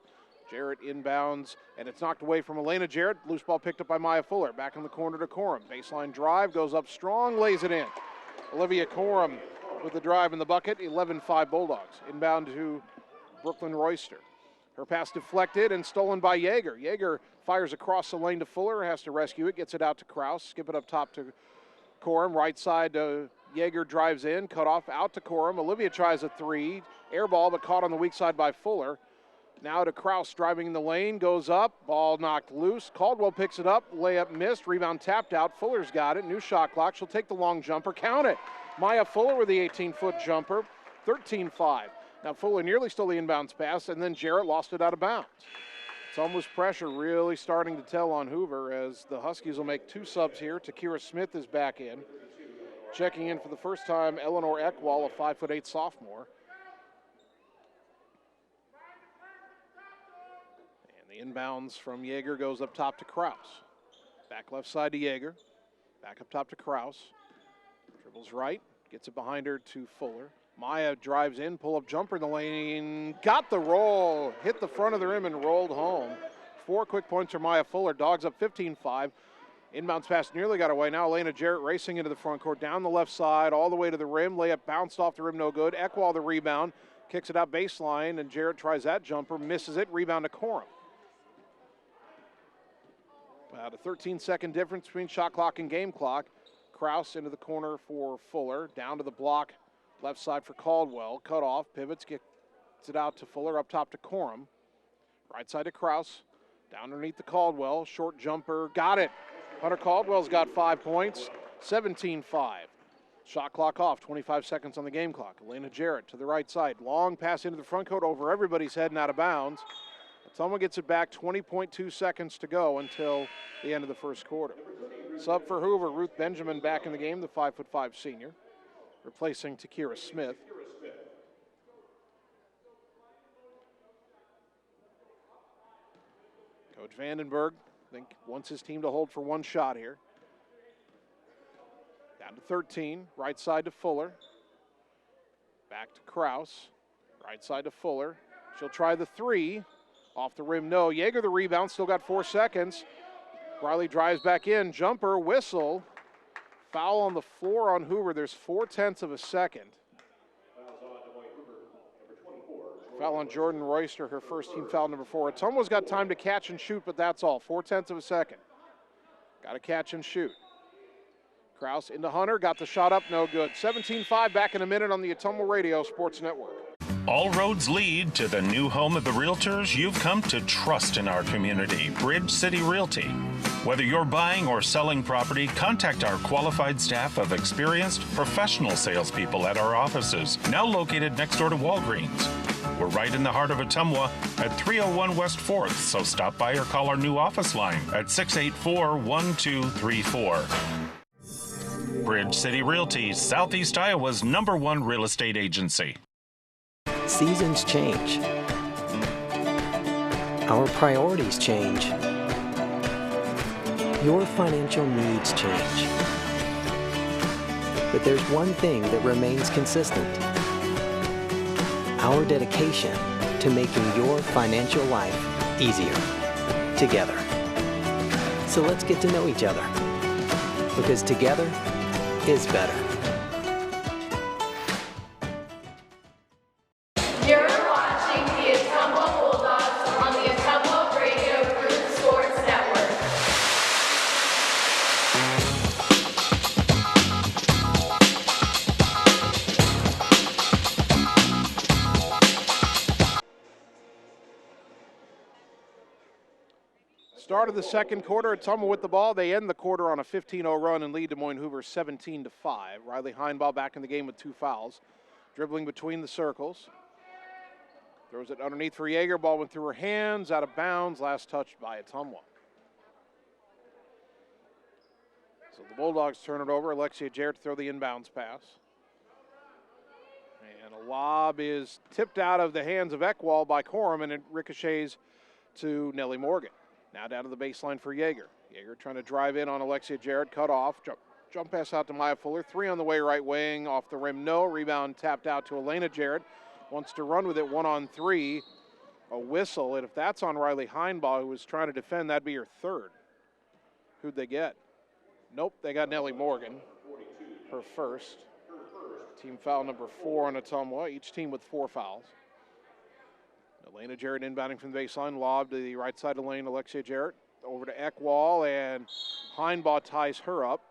Jarrett inbounds, and it's knocked away from Elena Jarrett. Loose ball picked up by Maya Fuller. Back in the corner to Corum. Baseline drive, goes up strong, lays it in. Olivia Corum with the drive in the bucket. 11-5 Bulldogs. Inbound to Brooklyn Royster. Her pass deflected and stolen by Yeager. Yeager fires across the lane to Fuller, has to rescue it, gets it out to Kraus, skip it up top to Corum, right side to Yeager, drives in, cut off, out to Corum. Olivia tries a three, air ball, but caught on the weak side by Fuller. Now to Kraus, driving in the lane, goes up, ball knocked loose. Caldwell picks it up, layup missed, rebound tapped out. Fuller's got it, new shot clock. She'll take the long jumper, count it. Maya Fuller with the 18-foot jumper, 13-5. Now Fuller nearly stole the inbounds pass, and then Jarrett lost it out of bounds. Ottumwa's pressure really starting to tell on Hoover as the Huskies will make two subs here. Takira Smith is back in. Checking in for the first time, Eleanor Eckwall, a 5'8" sophomore. And the inbounds from Yeager goes up top to Kraus. Back left side to Yeager. Back up top to Kraus. Dribbles right, gets it behind her to Fuller. Maya drives in, pull-up jumper in the lane, got the roll, hit the front of the rim and rolled home. 4 quick points for Maya Fuller, Dogs up 15-5. Inbounds pass nearly got away. Now Elena Jarrett racing into the front court, down the left side, all the way to the rim. Layup bounced off the rim, no good. Eckwall the rebound, kicks it out baseline, and Jarrett tries that jumper, misses it, rebound to Corum. About a 13-second difference between shot clock and game clock. Kraus into the corner for Fuller, down to the block. Left side for Caldwell, cut off, pivots, gets it out to Fuller, up top to Corum. Right side to Kraus, down underneath the Caldwell, short jumper, got it. Hunter Caldwell's got 5 points, 17-5. Shot clock off, 25 seconds on the game clock. Elena Jarrett to the right side, long pass into the front court over everybody's head and out of bounds. Someone gets it back, 20.2 seconds to go until the end of the first quarter. Sub for Hoover, Ruth Benjamin back in the game, the 5'5" senior, replacing Takira Smith. Coach Vandenberg, I think, wants his team to hold for one shot here. Down to 13, right side to Fuller. Back to Kraus, right side to Fuller. She'll try the three. Off the rim, no. Yeager the rebound, still got 4 seconds. Riley drives back in, jumper, whistle. Foul on the floor on Hoover. There's 0.4 of a second. Foul on Jordan Royster, her first team foul number 4. Ottumwa's got time to catch and shoot, but that's all. 0.4 of a second. Got to catch and shoot. Kraus into Hunter, got the shot up, no good. 17-5, back in a minute on the Ottumwa Radio Sports Network. All roads lead to the new home of the realtors you've come to trust in our community, Bridge City Realty. Whether you're buying or selling property, contact our qualified staff of experienced professional salespeople at our offices, now located next door to Walgreens. We're right in the heart of Ottumwa at 301 West 4th, so stop by or call our new office line at 684-1234. Bridge City Realty, Southeast Iowa's #1 real estate agency. Seasons change. Our priorities change. Your financial needs change. But there's one thing that remains consistent. Our dedication to making your financial life easier together. So let's get to know each other, because together is better. You're watching the Ottumwa Bulldogs on the Ottumwa Radio Group Sports Network. Start of the second quarter, Ottumwa with the ball. They end the quarter on a 15-0 run and lead Des Moines Hoover 17-5. Riley Heinbaugh back in the game with 2 fouls. Dribbling between the circles. Throws it underneath for Yeager. Ball went through her hands, out of bounds. Last touched by Ottumwa. So the Bulldogs turn it over. Alexia Jarrett to throw the inbounds pass. And a lob is tipped out of the hands of Eckwall by Corum, and it ricochets to Nellie Morgan. Now down to the baseline for Yeager. Yeager trying to drive in on Alexia Jarrett, cut off. Jump pass out to Maya Fuller. 3 on the way, right wing, off the rim, no. Rebound tapped out to Elena Jarrett. Wants to run with it, 1-on-3. A whistle, and if that's on Riley Heinbaugh, who was trying to defend, that'd be her 3rd. Who'd they get? Nope, they got Nellie Morgan, her 1st. Team foul number 4 on Ottumwa, each team with 4 fouls. Elena Jarrett inbounding from the baseline, lob to the right side of the lane, Alexia Jarrett over to Eckwall, and Heinbaugh ties her up.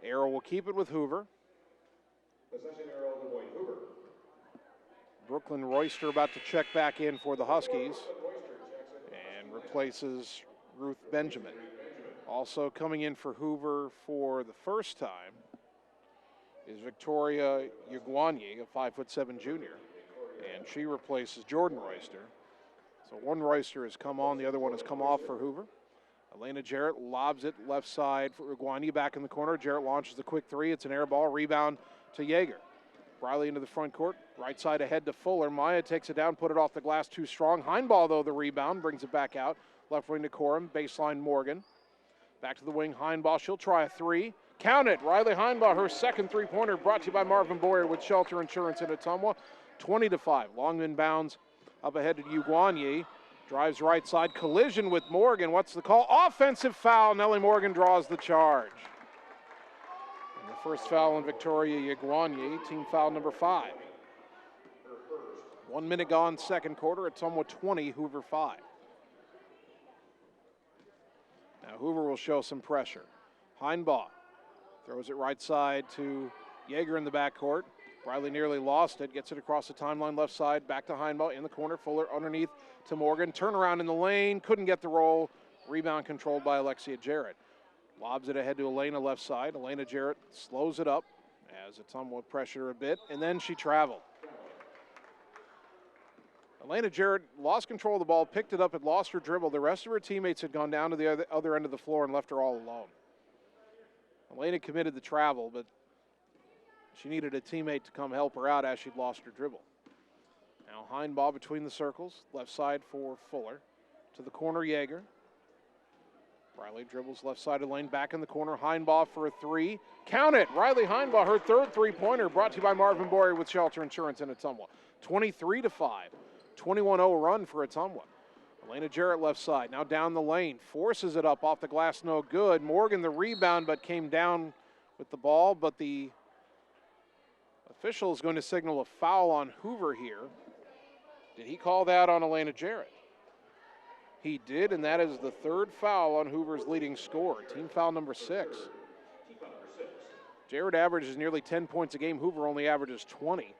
Arrow will keep it with Hoover. Brooklyn Royster about to check back in for the Huskies and replaces Ruth Benjamin. Also coming in for Hoover for the first time is Victoria Ugwanye, a 5'7" junior, and she replaces Jordan Royster. So one Royster has come on, the other one has come off for Hoover. Elena Jarrett lobs it left side for Ugwanye back in the corner. Jarrett launches the quick three. It's an air ball, rebound to Yeager. Briley into the front court, right side ahead to Fuller. Maya takes it down, put it off the glass too strong. Heinbaugh, though, the rebound, brings it back out. Left wing to Corum, baseline Morgan. Back to the wing, Heinbaugh, she'll try a three. Count it, Riley Heinbaugh, her second three-pointer, brought to you by Marvin Boyer with Shelter Insurance in Ottumwa. 20-5, long inbounds up ahead to Ugwanye. Drives right side, collision with Morgan. What's the call? Offensive foul. Nellie Morgan draws the charge. And the first foul on Victoria Ugwanye, team foul number 5. 1 minute gone, second quarter. Ottumwa 20, Hoover 5. Now Hoover will show some pressure. Heinbaugh throws it right side to Yeager in the backcourt. Briley nearly lost it, gets it across the timeline left side, back to Heinbaugh in the corner. Fuller underneath to Morgan. Turnaround in the lane, couldn't get the roll. Rebound controlled by Alexia Jarrett. Lobs it ahead to Elena left side. Elena Jarrett slows it up as Ottumwa pressure a bit, and then she traveled. Elena Jarrett lost control of the ball, picked it up, and lost her dribble. The rest of her teammates had gone down to the other end of the floor and left her all alone. Elena committed the travel, but she needed a teammate to come help her out as she'd lost her dribble. Now Heinbaugh between the circles, left side for Fuller. To the corner, Yeager. Riley dribbles left side of the lane, back in the corner. Heinbaugh for a three. Count it! Riley Heinbaugh, her third three-pointer, brought to you by Marvin Boyer with Shelter Insurance in Ottumwa. 23-5, 21-0 run for Ottumwa. Elena Jarrett left side, now down the lane, forces it up off the glass, no good. Morgan the rebound, but came down with the ball, but the official is going to signal a foul on Hoover here. Did he call that on Elena Jarrett? He did, and that is the third foul on Hoover's leading scorer, team foul number 6. Jarrett averages nearly 10 points a game. Hoover only averages 20. This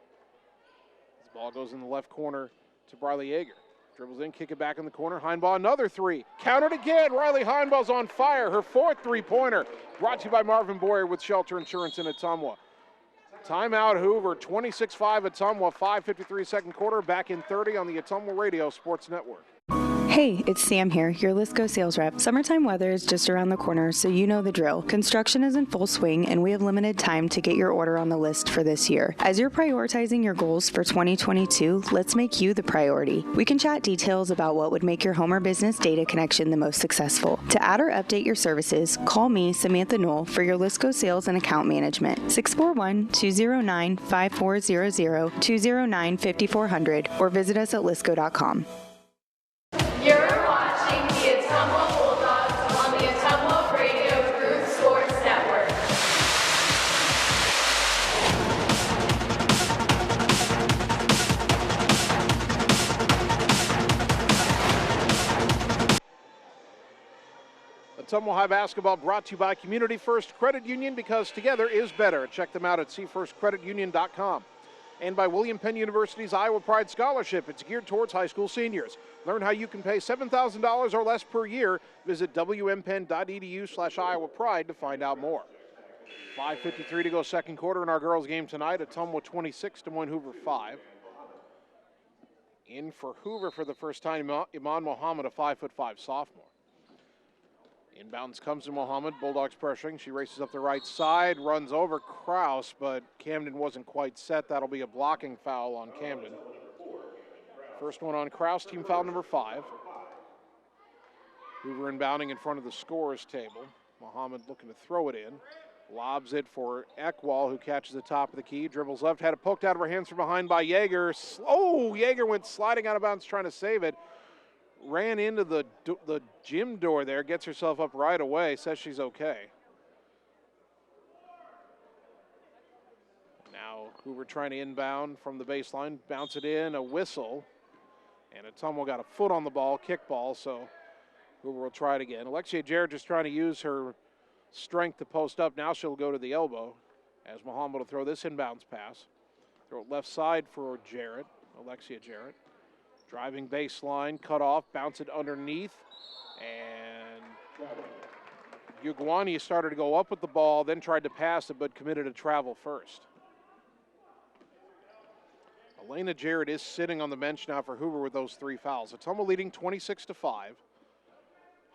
ball goes in the left corner to Briley Yeager. Dribbles in, kick it back in the corner. Heinbaugh, another three. Countered again. Riley Heinbaugh's on fire. Her fourth three-pointer, brought to you by Marvin Boyer with Shelter Insurance in Ottumwa. Timeout Hoover, 26-5 Ottumwa, 5:53 second quarter, back in 30 on the Ottumwa Radio Sports Network. Hey, it's Sam here, your Lisco sales rep. Summertime weather is just around the corner, so you know the drill. Construction is in full swing, and we have limited time to get your order on the list for this year. As you're prioritizing your goals for 2022, let's make you the priority. We can chat details about what would make your home or business data connection the most successful. To add or update your services, call me, Samantha Knoll, for your Lisco sales and account management. 641-209-5400, 209-5400, or visit us at lisco.com. You're watching the Ottumwa Bulldogs on the Ottumwa Radio Group Sports Network. Ottumwa High Basketball brought to you by Community First Credit Union, because together is better. Check them out at cfirstcreditunion.com. And by William Penn University's Iowa Pride Scholarship. It's geared towards high school seniors. Learn how you can pay $7,000 or less per year. Visit wmpenn.edu/Iowa Pride to find out more. 5:53 to go second quarter in our girls game tonight. Ottumwa 26, Des Moines Hoover 5. In for Hoover for the first time, Iman Mohammed, a 5'5" sophomore. Inbounds comes to Mohammed. Bulldogs pressuring. She races up the right side, runs over Kraus, but Camden wasn't quite set. That'll be a blocking foul on Camden. First one on Kraus, team foul number 5. Hoover inbounding in front of the scorer's table. Mohammed looking to throw it in. Lobs it for Eckwall, who catches the top of the key. Dribbles left, had it poked out of her hands from behind by Yeager. Yeager went sliding out of bounds trying to save it. Ran into the gym door there, gets herself up right away, says she's okay. Now Hoover trying to inbound from the baseline, bounce it in, a whistle. And Ottumwa got a foot on the ball, kick ball, so Hoover will try it again. Alexia Jarrett just trying to use her strength to post up. Now she'll go to the elbow as Muhammad will throw this inbounds pass. Throw it left side for Jarrett, Alexia Jarrett. Driving baseline, cut off, bounce it underneath, and Ugwani started to go up with the ball, then tried to pass it, but committed a travel first. Elena Jarrett is sitting on the bench now for Hoover with those 3 fouls. Ottumwa leading 26-5.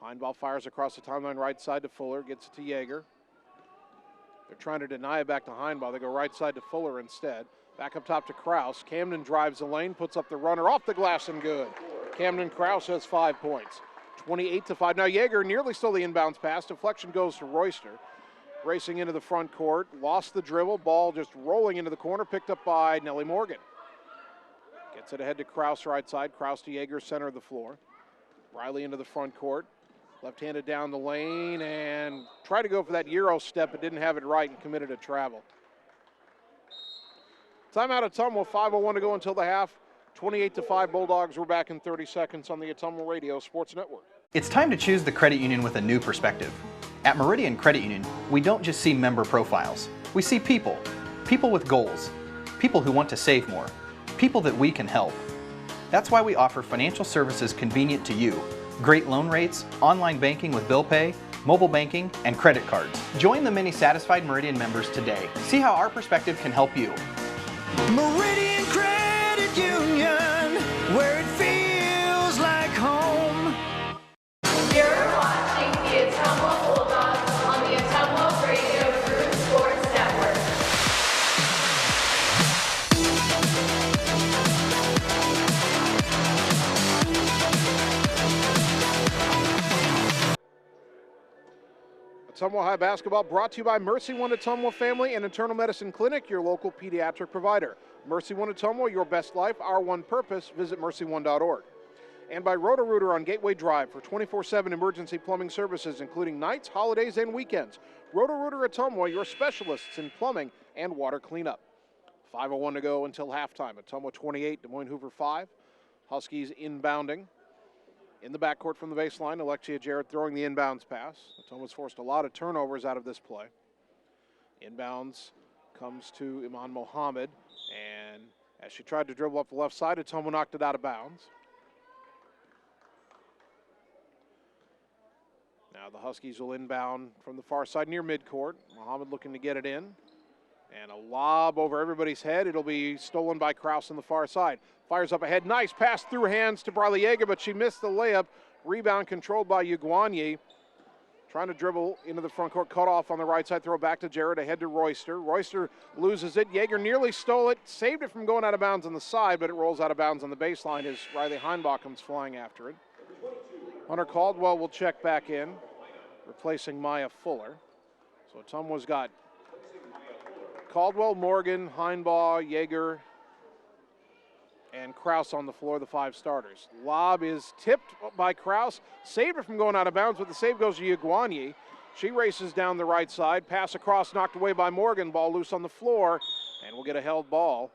Heinball fires across the timeline right side to Fuller, gets it to Yeager. They're trying to deny it back to Heinball. They go right side to Fuller instead. Back up top to Kraus. Camden drives the lane, puts up the runner off the glass and good. Camden Kraus has 5 points. 28-5. Now Yeager nearly stole the inbounds pass. Deflection goes to Royster. Racing into the front court. Lost the dribble. Ball just rolling into the corner. Picked up by Nellie Morgan. Gets it ahead to Kraus right side. Kraus to Yeager, center of the floor. Riley into the front court. Left-handed down the lane and tried to go for that Euro step, but didn't have it right and committed a travel. Timeout at Ottumwa, 5:01 to go until the half. 28-5 Bulldogs. We're back in 30 seconds on the Ottumwa Radio Sports Network. It's time to choose the credit union with a new perspective. At Meridian Credit Union, we don't just see member profiles. We see people. People with goals. People who want to save more. People that we can help. That's why we offer financial services convenient to you. Great loan rates, online banking with bill pay, mobile banking, and credit cards. Join the many satisfied Meridian members today. See how our perspective can help you. Meridian Credit Union, where it feels like home. You're watching the Ottumwa Bulldogs on the Ottumwa Radio Group Sports Network. Ottumwa High basketball brought to you by Mercy One Ottumwa Family and Internal Medicine Clinic, your local pediatric provider. Mercy One Ottumwa, your best life, our one purpose. Visit mercyone.org. And by Roto-Rooter on Gateway Drive for 24/7 emergency plumbing services, including nights, holidays, and weekends. Roto-Rooter Ottumwa, your specialists in plumbing and water cleanup. 5:01 to go until halftime. Ottumwa 28, Des Moines Hoover 5. Huskies inbounding. In the backcourt from the baseline, Alexia Jarrett throwing the inbounds pass. Ottumwa's forced a lot of turnovers out of this play. Inbounds comes to Iman Mohammed, and as she tried to dribble up the left side, Ottumwa knocked it out of bounds. Now the Huskies will inbound from the far side near midcourt. Mohammed looking to get it in. And a lob over everybody's head. It'll be stolen by Kraus on the far side. Fires up ahead. Nice pass through hands to Briley Yeager, but she missed the layup. Rebound controlled by Ugwani. Trying to dribble into the front court. Cut off on the right side. Throw back to Jarrett. Ahead to Royster. Royster loses it. Yeager nearly stole it. Saved it from going out of bounds on the side, but it rolls out of bounds on the baseline as Riley Heinbach comes flying after it. Hunter Caldwell will check back in, replacing Maya Fuller. So Ottumwa's got Caldwell, Morgan, Heinbaugh, Yeager, and Kraus on the floor, the 5 starters. Lob is tipped by Kraus. Saved it from going out of bounds, but the save goes to Ugwani. She races down the right side. Pass across, knocked away by Morgan. Ball loose on the floor, and we'll get a held ball.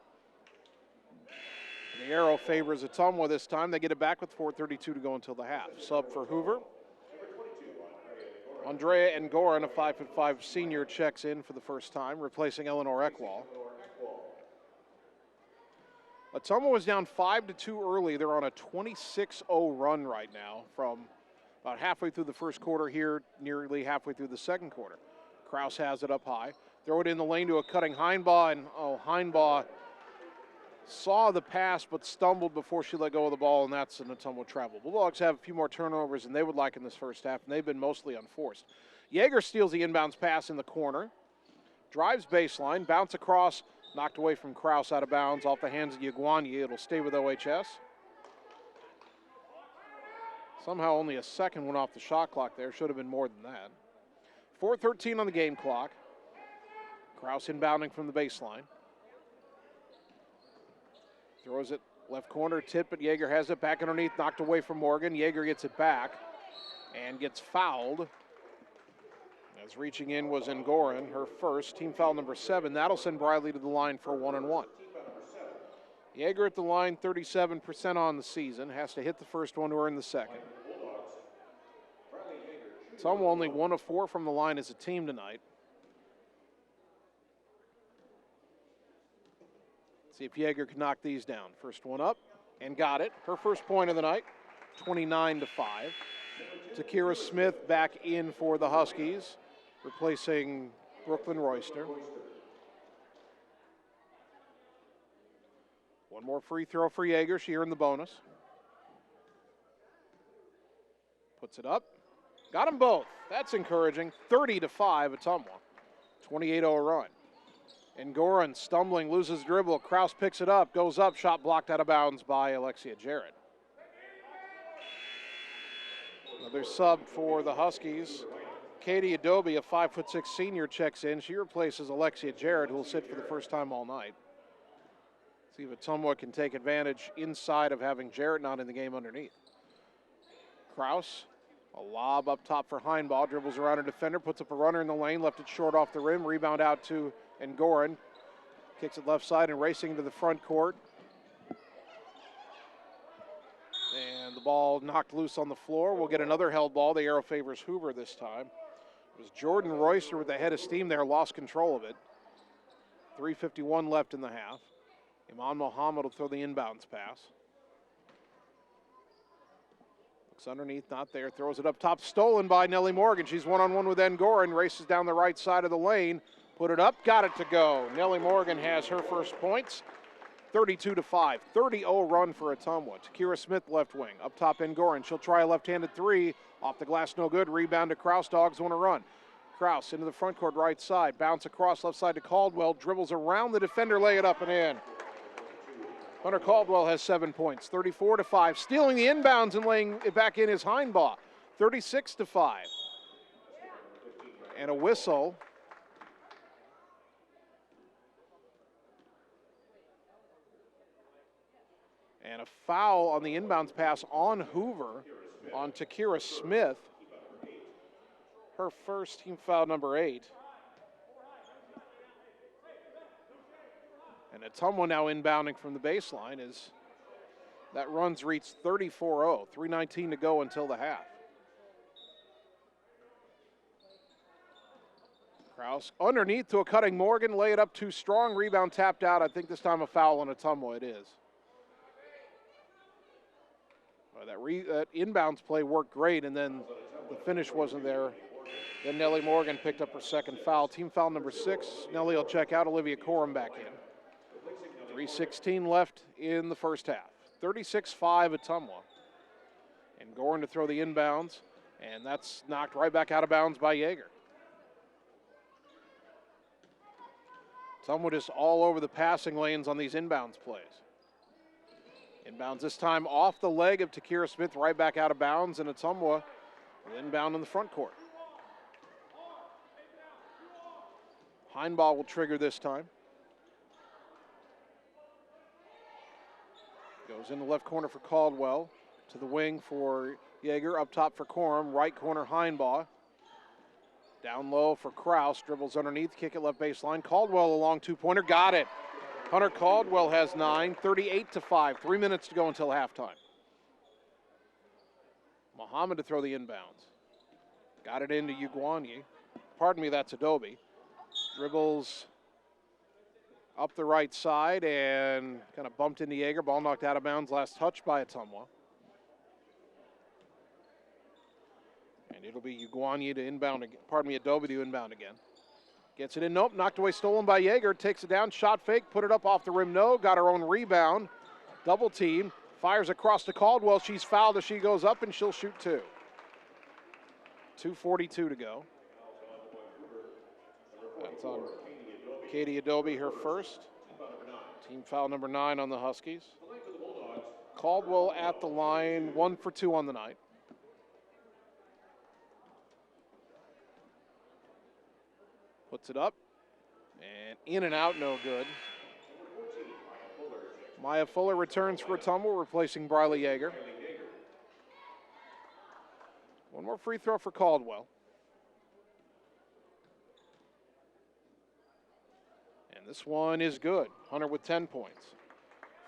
The arrow favors Ottumwa this time. They get it back with 4:32 to go until the half. Sub for Hoover. Andrea Ngoran, a 5'5" senior, checks in for the first time, replacing Eleanor Eckwall. Ottumwa was down 5-2 early. They're on a 26-0 run right now from about halfway through the first quarter here, nearly halfway through the second quarter. Kraus has it up high. Throw it in the lane to a cutting Heinbaugh, and Heinbaugh saw the pass but stumbled before she let go of the ball, and that's an Ottumwa travel. Bulldogs have a few more turnovers than they would like in this first half, and they've been mostly unforced. Yeager steals the inbounds pass in the corner, drives baseline, bounce across, knocked away from Kraus out of bounds off the hands of Ugwani. It'll stay with OHS. Somehow only a second went off the shot clock there. Should have been more than that. 4:13 on the game clock. Kraus inbounding from the baseline. Throws it left corner, tip, but Yeager has it back underneath, knocked away from Morgan. Yeager gets it back and gets fouled. As reaching in was Ngoran, her first, team foul number 7. That'll send Briley to the line for a 1-and-1. Yeager at the line, 37% on the season. Has to hit the first one to earn the second. Ottumwa only 1 of 4 from the line as a team tonight. See if Yeager can knock these down. First one up and got it. Her first point of the night, 29-5. Takira Smith back in for the Huskies, replacing Brooklyn Royster. One more free throw for Yeager. She earned the bonus. Puts it up. Got them both. That's encouraging. 30-5, Ottumwa. 28-0 run. And Goran stumbling, loses dribble. Kraus picks it up, goes up, shot blocked out of bounds by Alexia Jarrett. Another sub for the Huskies. Katie Adobe, a 5'6" senior, checks in. She replaces Alexia Jarrett, who will sit for the first time all night. See if Ottumwa can take advantage inside of having Jarrett not in the game underneath. Kraus, a lob up top for Heinbaugh, dribbles around a defender, puts up a runner in the lane, left it short off the rim, rebound out to Ngoran. Kicks it left side and racing to the front court. And the ball knocked loose on the floor. We'll get another held ball. The arrow favors Hoover this time. It was Jordan Royster with the head of steam there, lost control of it. 3:51 left in the half. Iman Mohammed will throw the inbounds pass. Looks underneath, not there. Throws it up top, stolen by Nellie Morgan. She's one-on-one with Ngoran, races down the right side of the lane. Put it up, got it to go. Nellie Morgan has her first points. 32-5, 30-0 run for Ottumwa. Takira Smith left wing, up top Ngoran. She'll try a left-handed three, off the glass, no good. Rebound to Kraus, Dogs want to run. Kraus into the front court right side, bounce across left side to Caldwell, dribbles around the defender, lay it up and in. Hunter Caldwell has 7 points, 34-5. Stealing the inbounds and laying it back in is Heinbaugh, 36-5. And a whistle. And a foul on the inbounds pass on Hoover, on Takira Smith. Her first, team foul number 8. And Ottumwa now inbounding from the baseline as that run's reached 34-0, 3:19 to go until the half. Kraus underneath to a cutting Morgan, lay it up too strong, rebound tapped out. I think this time a foul on Ottumwa, it is. That inbounds play worked great, and then the finish wasn't there. Then Nellie Morgan picked up her second foul. Team foul number 6. Nellie will check out. Olivia Coram back in. 3:16 left in the first half. 36-5 Ottumwa. And Goran to throw the inbounds, and that's knocked right back out of bounds by Yeager. Ottumwa just all over the passing lanes on these inbounds plays. Inbounds this time off the leg of Takira Smith, right back out of bounds, and Ottumwa inbound in the front court. Heinbaugh will trigger this time. Goes in the left corner for Caldwell, to the wing for Yeager, up top for Coram, right corner Heinbaugh. Down low for Kraus, dribbles underneath, kick it left baseline. Caldwell a long two-pointer, got it. Hunter Caldwell has 9, 38-5, 3 minutes to go until halftime. Mohammed to throw the inbounds. Got it into Ugwanye. Pardon me, that's Adobe. Dribbles up the right side and kind of bumped into Yeager. Ball knocked out of bounds, last touch by Ottumwa. And it'll be Ugwanye to inbound again. Pardon me, Adobe to inbound again. Gets it in, nope, knocked away, stolen by Yeager. Takes it down, shot fake, put it up off the rim, no. Got her own rebound, double team. Fires across to Caldwell. She's fouled as she goes up, and she'll shoot 2. 2:42 to go. That's on Katie Adobe, her first. Team foul number 9 on the Huskies. Caldwell at the line, 1 for 2 on the night. Puts it up, and in and out, no good. Maya Fuller returns for Ottumwa, replacing Briley Yeager. One more free throw for Caldwell. And this one is good. Hunter with 10 points.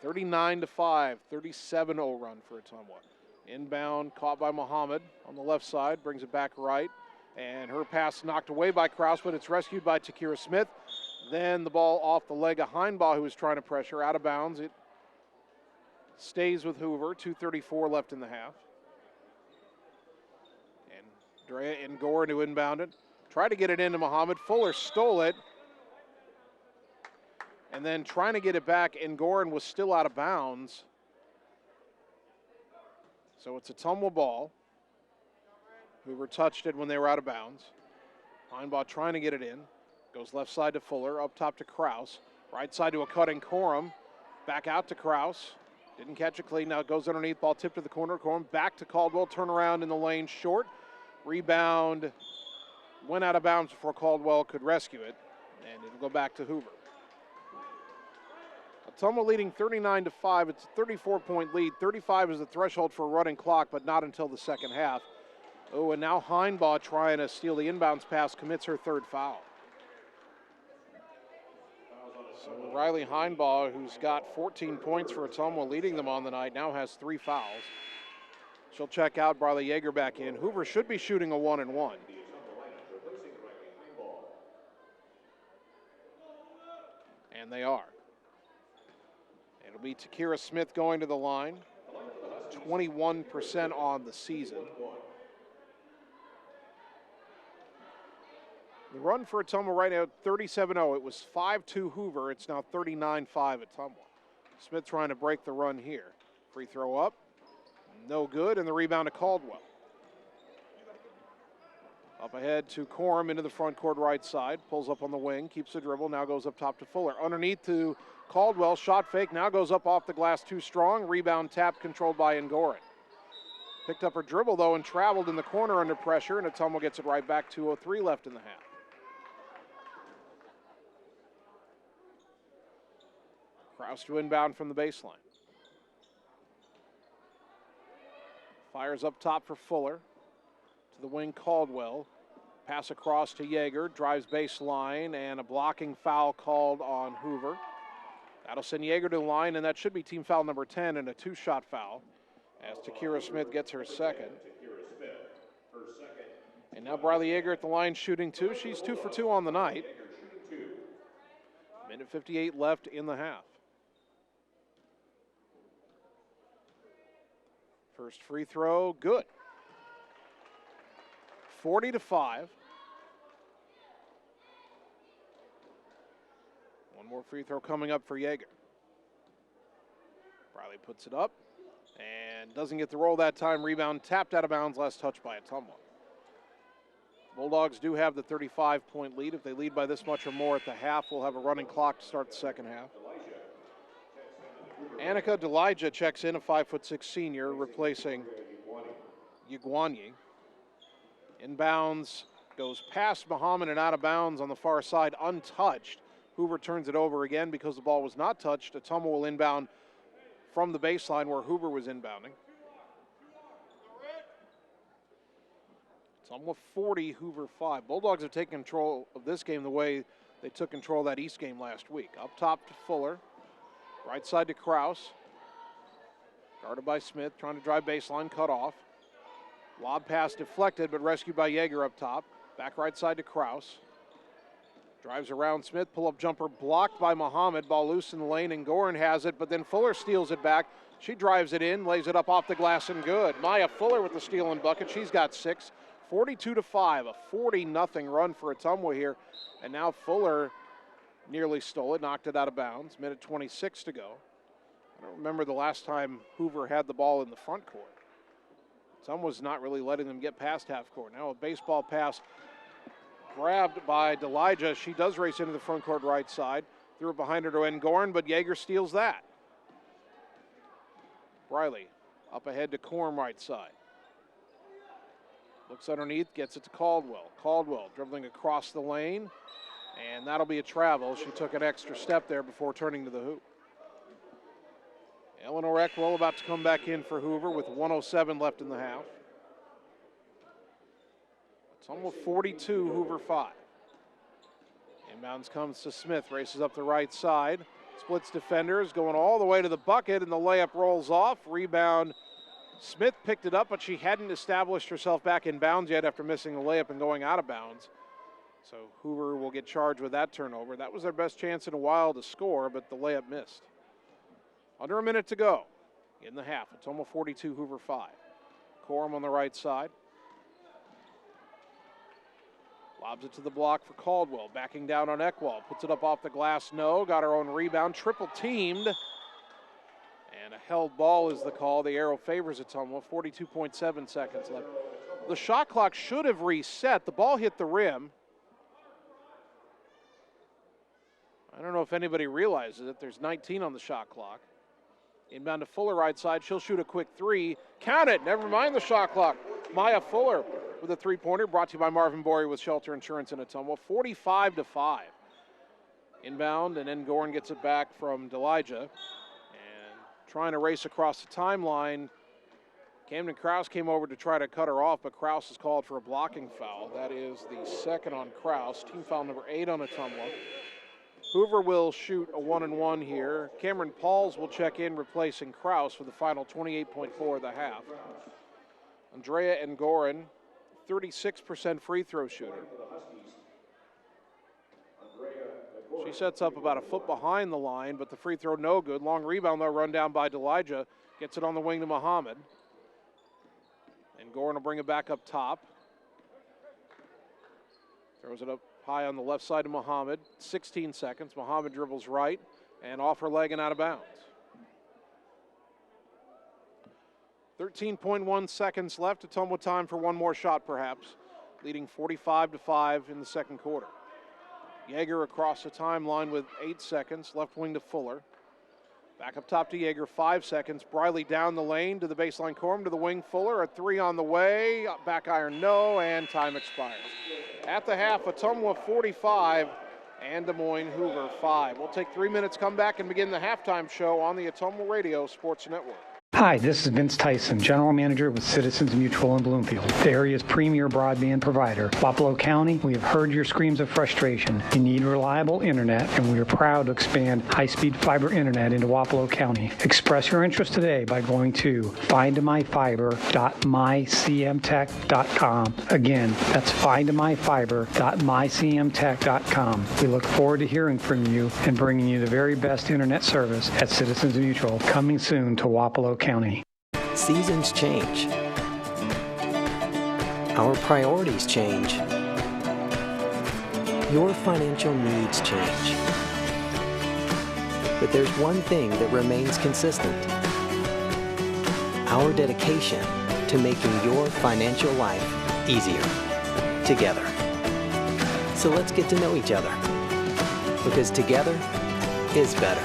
39-5, 37-0 run for Ottumwa. Inbound, caught by Muhammad on the left side, brings it back right. And her pass knocked away by Kraus, but it's rescued by Takira Smith. Then the ball off the leg of Heinbaugh, who was trying to pressure, out of bounds. It stays with Hoover, 2:34 left in the half. And Drea and Gorin to inbound it. Tried to get it into Muhammad. Fuller stole it. And then trying to get it back, and Gorin was still out of bounds. So it's a Ottumwa ball. Hoover touched it when they were out of bounds. Heinbaugh trying to get it in. Goes left side to Fuller, up top to Kraus. Right side to a cutting Corum. Back out to Kraus. Didn't catch it clean. Now it goes underneath, ball tipped to the corner. Corum back to Caldwell, turn around in the lane short. Rebound went out of bounds before Caldwell could rescue it. And it'll go back to Hoover. Ottumwa leading 39-5. It's a 34-point lead. 35 is the threshold for a running clock, but not until the second half. Oh, and now Heinbaugh trying to steal the inbounds pass, commits her third foul. So Riley Heinbaugh, who's got 14 points for Ottumwa, leading them on the night, now has 3 fouls. She'll check out. Briley Yeager back in. Hoover should be shooting a 1-and-1. And they are. It'll be Takira Smith going to the line. 21% on the season. The run for Ottumwa right now, 37-0. It was 5-2 Hoover. It's now 39-5 Ottumwa. Smith trying to break the run here. Free throw up. No good, and the rebound to Caldwell. Up ahead to Corum into the front court right side. Pulls up on the wing, keeps the dribble, now goes up top to Fuller. Underneath to Caldwell, shot fake, now goes up off the glass too strong. Rebound tap controlled by Ngorin. Picked up her dribble though and traveled in the corner under pressure, and Ottumwa gets it right back. 2:03 left in the half. Kraus to inbound from the baseline. Fires up top for Fuller. To the wing, Caldwell. Pass across to Yeager. Drives baseline, and a blocking foul called on Hoover. That'll send Yeager to the line, and that should be team foul number 10 and a 2-shot foul as Takira Smith gets her second. And now Briley Yeager at the line shooting 2. She's 2 for 2 on the night. Minute 58 left in the half. First free throw, good. 40-5. One more free throw coming up for Yeager. Briley puts it up and doesn't get the roll that time. Rebound tapped out of bounds, last touch by Ottumwa. Bulldogs do have the 35-point lead. If they lead by this much or more at the half, we'll have a running clock to start the second half. Annika Delija checks in, a 5'6" senior, replacing Iguanyi. Inbounds, goes past Muhammad and out of bounds on the far side, untouched. Hoover turns it over again because the ball was not touched. Ottumwa will inbound from the baseline where Hoover was inbounding. Ottumwa 40, Hoover 5. Bulldogs have taken control of this game the way they took control of that East game last week. Up top to Fuller. Right side to Kraus. Guarded by Smith, trying to drive baseline, cut off. Lob pass deflected, but rescued by Yeager up top. Back right side to Kraus. Drives around Smith, pull-up jumper blocked by Muhammad. Ball loose in the lane, and Gorin has it, but then Fuller steals it back. She drives it in, lays it up off the glass, and good. Maya Fuller with the steal and bucket. She's got 6. 42-5, a 40-0 run for Ottumwa here. And now Fuller nearly stole it, knocked it out of bounds. Minute 26 to go. I don't remember the last time Hoover had the ball in the front court. Ottumwa's not really letting them get past half court. Now a baseball pass grabbed by Delija. She does race into the front court right side. Threw it behind her to Ngorin, but Yeager steals that. Briley up ahead to Corum right side. Looks underneath, gets it to Caldwell. Caldwell dribbling across the lane, and that'll be a travel. She took an extra step there before turning to the hoop. Eleanor Eckwell about to come back in for Hoover with 1:07 left in the half. It's almost 42, Hoover 5. Inbounds comes to Smith, races up the right side. Splits defenders, going all the way to the bucket, and the layup rolls off. Rebound. Smith picked it up, but she hadn't established herself back in bounds yet after missing the layup and going out of bounds. So Hoover will get charged with that turnover. That was their best chance in a while to score, but the layup missed. Under a minute to go in the half. Ottumwa 42, Hoover 5. Corum on the right side. Lobs it to the block for Caldwell. Backing down on Eckwall. Puts it up off the glass. No. Got her own rebound. Triple teamed. And a held ball is the call. The arrow favors Ottumwa. 42.7 seconds left. The shot clock should have reset. The ball hit the rim. I don't know if anybody realizes it. There's 19 on the shot clock. Inbound to Fuller right side. She'll shoot a quick three. Count it. Never mind the shot clock. Maya Fuller with a three-pointer, brought to you by Marvin Bory with Shelter Insurance in Ottumwa. 45-5. Inbound, and then Gorin gets it back from Delijah. And trying to race across the timeline. Camden Krause came over to try to cut her off, but Krause is called for a blocking foul. That is the second on Krause. Team foul number 8 on Ottumwa. Hoover will shoot a 1-and-1 here. Cameron Pauls will check in, replacing Krause for the final 28.4 of the half. Andrea Ngoran, 36% free throw shooter. She sets up about a foot behind the line, but the free throw no good. Long rebound, though, run down by Delijah. Gets it on the wing to Muhammad. And Ngoran will bring it back up top. Throws it up high on the left side to Muhammad. 16 seconds. Muhammad dribbles right and off her leg and out of bounds. 13.1 seconds left. Ottumwa time for one more shot, perhaps. Leading 45-5 in the second quarter. Yeager across the timeline with 8 seconds. Left wing to Fuller. Back up top to Yeager, 5 seconds. Briley down the lane to the baseline. Corum to the wing. Fuller, a three on the way. Back iron, no, and time expires. At the half, Ottumwa 45 and Des Moines Hoover 5. We'll take 3 minutes, come back, and begin the halftime show on the Ottumwa Radio Sports Network. Hi, this is Vince Tyson, General Manager with Citizens Mutual in Bloomfield, the area's premier broadband provider. Wapello County, we have heard your screams of frustration. You need reliable internet, and we are proud to expand high-speed fiber internet into Wapello County. Express your interest today by going to findmyfiber.mycmtech.com. Again, that's findmyfiber.mycmtech.com. We look forward to hearing from you and bringing you the very best internet service at Citizens Mutual, coming soon to Wapello County. Seasons change. Our priorities change. Your financial needs change. But there's one thing that remains consistent. Our dedication to making your financial life easier together. So let's get to know each other, because together is better.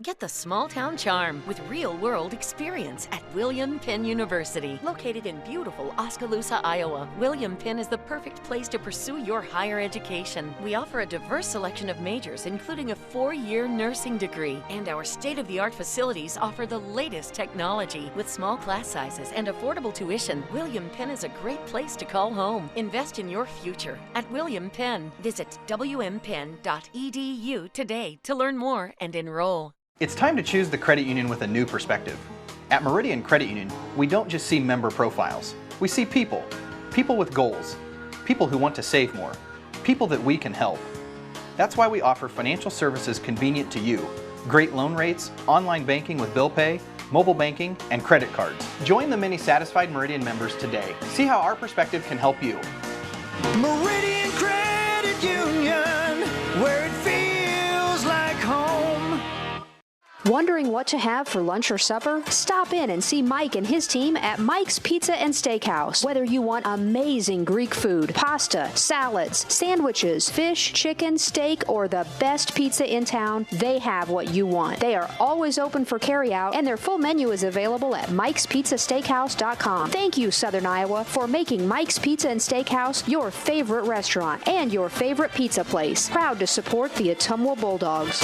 Get the small town charm with real-world experience at William Penn University. Located in beautiful Oskaloosa, Iowa, William Penn is the perfect place to pursue your higher education. We offer a diverse selection of majors, including a 4-year nursing degree. And our state-of-the-art facilities offer the latest technology. With small class sizes and affordable tuition, William Penn is a great place to call home. Invest in your future at William Penn. Visit wmpenn.edu today to learn more and enroll. It's time to choose the credit union with a new perspective. At Meridian Credit Union, we don't just see member profiles. We see people. People with goals. People who want to save more. People that we can help. That's why we offer financial services convenient to you. Great loan rates, online banking with bill pay, mobile banking, and credit cards. Join the many satisfied Meridian members today. See how our perspective can help you. Meridian Credit Union, where it feels like home. Wondering what to have for lunch or supper? Stop in and see Mike and his team at Mike's Pizza and Steakhouse. Whether you want amazing Greek food, pasta, salads, sandwiches, fish, chicken, steak, or the best pizza in town, they have what you want. They are always open for carryout, and their full menu is available at Mike'sPizzaSteakhouse.com. Thank you, Southern Iowa, for making Mike's Pizza and Steakhouse your favorite restaurant and your favorite pizza place. Proud to support the Ottumwa Bulldogs.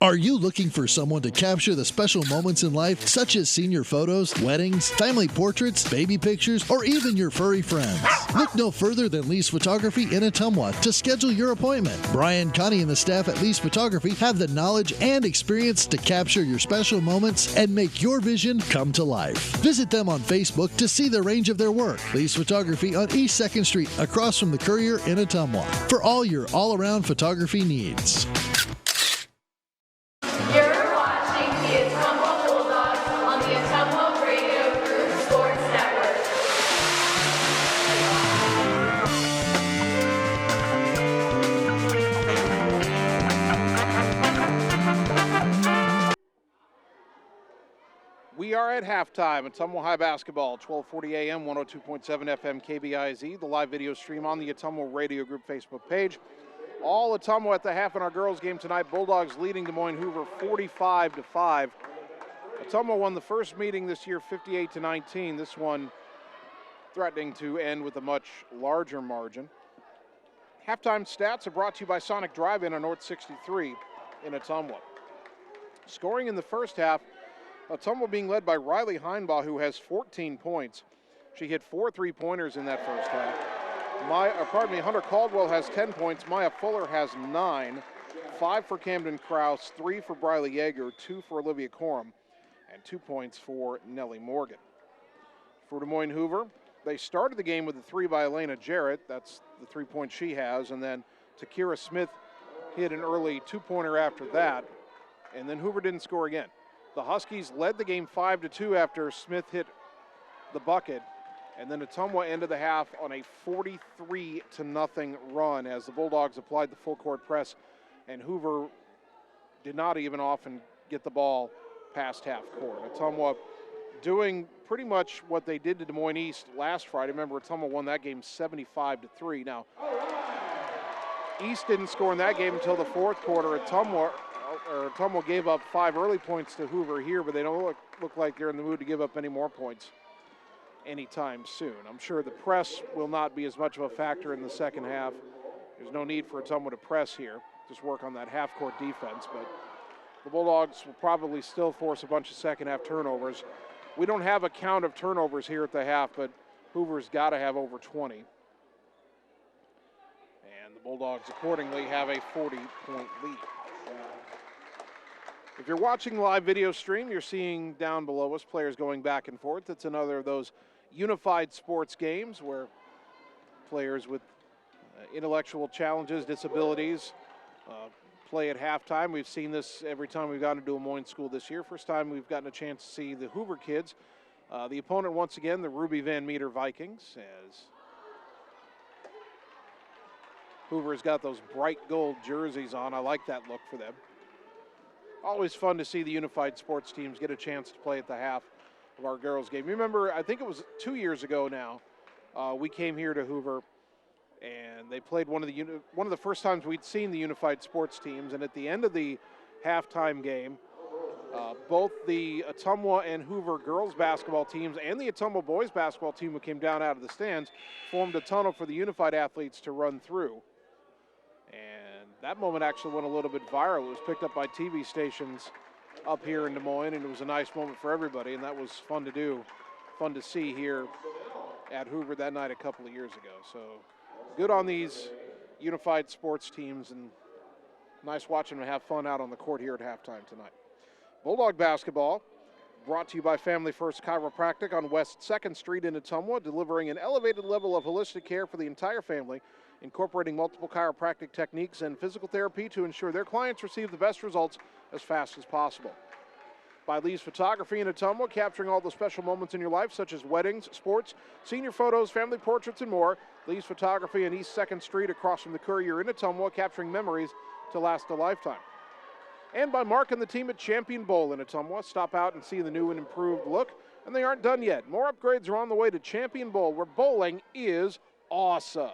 Are Are you looking for someone to capture the special moments in life, such as senior photos, weddings, family portraits, baby pictures, or even your furry friends? Look no further than Lee's Photography in Ottumwa to schedule your appointment. Brian, Connie, and the staff at Lee's Photography have the knowledge and experience to capture your special moments and make your vision come to life. Visit them on Facebook to see the range of their work. Lee's Photography on East 2nd Street, across from the Courier in Ottumwa, for all your all-around photography needs. You're watching the Ottumwa Bulldogs on the Ottumwa Radio Group Sports Network. We are at halftime at Ottumwa High Basketball, 1240 AM, 102.7 FM KBIZ, the live video stream on the Ottumwa Radio Group Facebook page. All Ottumwa at the half in our girls game tonight. Bulldogs leading Des Moines Hoover 45-5. Ottumwa won the first meeting this year 58-19. This one threatening to end with a much larger margin. Halftime stats are brought to you by Sonic Drive-In on North 63 in Ottumwa. Scoring in the first half, Ottumwa being led by Riley Heinbaugh, who has 14 points. She hit 4 3-pointers in that first half. Hunter Caldwell has 10 points. Maya Fuller has 9. 5 for Camden Krause, 3 for Briley Yeager, 2 for Olivia Corum, and 2 points for Nellie Morgan. For Des Moines Hoover, they started the game with a 3 by Elena Jarrett. That's the 3-point she has. And then Takira Smith hit an early 2-pointer after that. And then Hoover didn't score again. The Huskies led the game 5-2 after Smith hit the bucket. And then Ottumwa ended the half on a 43-0 run as the Bulldogs applied the full court press, and Hoover did not even often get the ball past half court. Ottumwa doing pretty much what they did to Des Moines East last Friday. Remember, Ottumwa won that game 75-3. Now, East didn't score in that game until the fourth quarter. Ottumwa gave up 5 early points to Hoover here, but they don't look like they're in the mood to give up any more points anytime soon. I'm sure the press will not be as much of a factor in the second half. There's no need for Ottumwa to press here, just work on that half-court defense, but the Bulldogs will probably still force a bunch of second-half turnovers. We don't have a count of turnovers here at the half, but Hoover's got to have over 20. And the Bulldogs accordingly have a 40-point lead. If you're watching the live video stream, you're seeing down below us players going back and forth. It's another of those unified sports games where players with intellectual challenges, disabilities, play at halftime. We've seen this every time we've gotten to a Moines school this year. First time we've gotten a chance to see the Hoover kids. The opponent once again, the Ruby Van Meter Vikings, as Hoover's got those bright gold jerseys on. I like that look for them. Always fun to see the unified sports teams get a chance to play at the half of our girls' game. Remember, I think it was 2 years ago now, we came here to Hoover, and they played one of the first times we'd seen the unified sports teams. And at the end of the halftime game, both the Ottumwa and Hoover girls basketball teams and the Ottumwa boys basketball team, who came down out of the stands, formed a tunnel for the unified athletes to run through. And that moment actually went a little bit viral. It was picked up by TV stations up here in Des Moines, and it was a nice moment for everybody, and that was fun to do, fun to see here at Hoover that night a couple of years ago. So good on these unified sports teams, and nice watching them have fun out on the court here at halftime tonight. Bulldog basketball brought to you by Family First Chiropractic on West 2nd Street in Ottumwa, delivering an elevated level of holistic care for the entire family, incorporating multiple chiropractic techniques and physical therapy to ensure their clients receive the best results as fast as possible. By Lee's Photography in Ottumwa, capturing all the special moments in your life, such as weddings, sports, senior photos, family portraits, and more. Lee's Photography on East 2nd Street, across from the Courier in Ottumwa, capturing memories to last a lifetime. And by Mark and the team at Champion Bowl in Ottumwa. Stop out and see the new and improved look, and they aren't done yet. More upgrades are on the way to Champion Bowl, where bowling is awesome.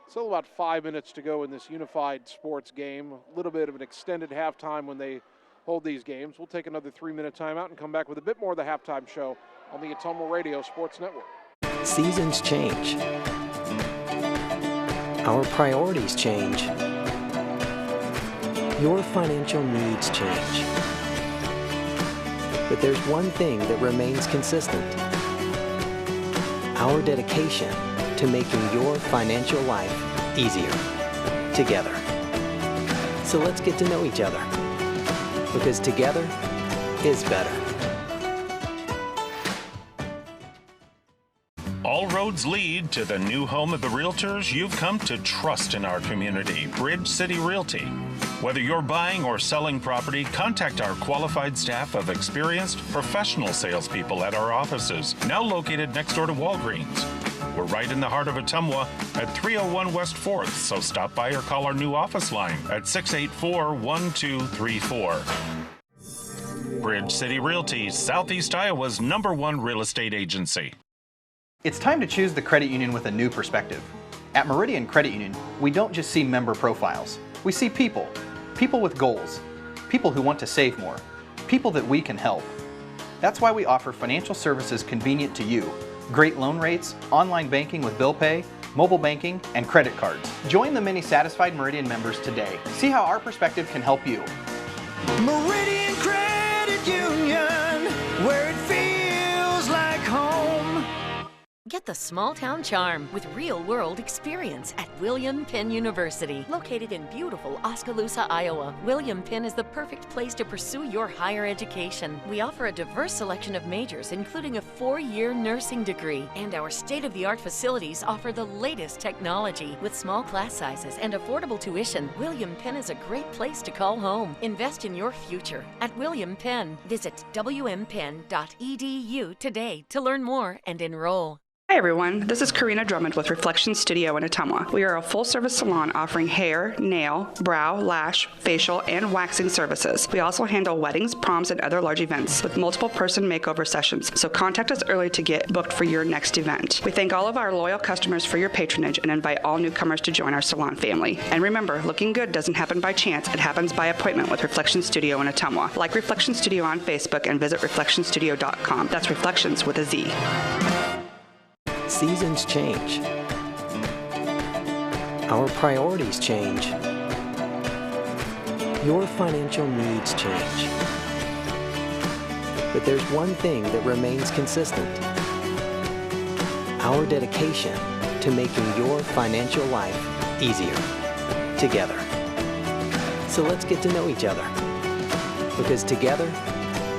Still about 5 minutes to go in this unified sports game. A little bit of an extended halftime when they hold these games. We'll take another 3-minute timeout and come back with a bit more of the halftime show on the Ottumwa Radio Sports Network. Seasons change. Our priorities change. Your financial needs change. But there's one thing that remains consistent: our dedication to making your financial life easier together. So let's get to know each other, because together is better. All roads lead to the new home of the realtors you've come to trust in our community, Bridge City Realty. Whether you're buying or selling property, contact our qualified staff of experienced professional salespeople at our offices, now located next door to Walgreens. We're right in the heart of Ottumwa at 301 West 4th, so stop by or call our new office line at 684-1234. Bridge City Realty, Southeast Iowa's #1 real estate agency. It's time to choose the credit union with a new perspective. At Meridian Credit Union, we don't just see member profiles. We see people. People with goals. People who want to save more. People that we can help. That's why we offer financial services convenient to you. Great loan rates, online banking with bill pay, mobile banking, and credit cards. Join the many satisfied Meridian members today. See how our perspective can help you. Meridian Credit Union, where it feels like home. Get the small town charm with real-world experience at William Penn University. Located in beautiful Oskaloosa, Iowa, William Penn is the perfect place to pursue your higher education. We offer a diverse selection of majors, including a 4-year nursing degree. And our state-of-the-art facilities offer the latest technology. With small class sizes and affordable tuition, William Penn is a great place to call home. Invest in your future at William Penn. Visit wmpenn.edu today to learn more and enroll. Hi everyone, this is Karina Drummond with Reflection Studio in Ottumwa. We are a full-service salon offering hair, nail, brow, lash, facial, and waxing services. We also handle weddings, proms, and other large events with multiple person makeover sessions, so contact us early to get booked for your next event. We thank all of our loyal customers for your patronage and invite all newcomers to join our salon family. And remember, looking good doesn't happen by chance, it happens by appointment with Reflection Studio in Ottumwa. Like Reflection Studio on Facebook and visit reflectionstudio.com. That's Reflections with a Z. Seasons change. Our priorities change. Your financial needs change. But there's one thing that remains consistent: our dedication to making your financial life easier together. So let's get to know each other, because together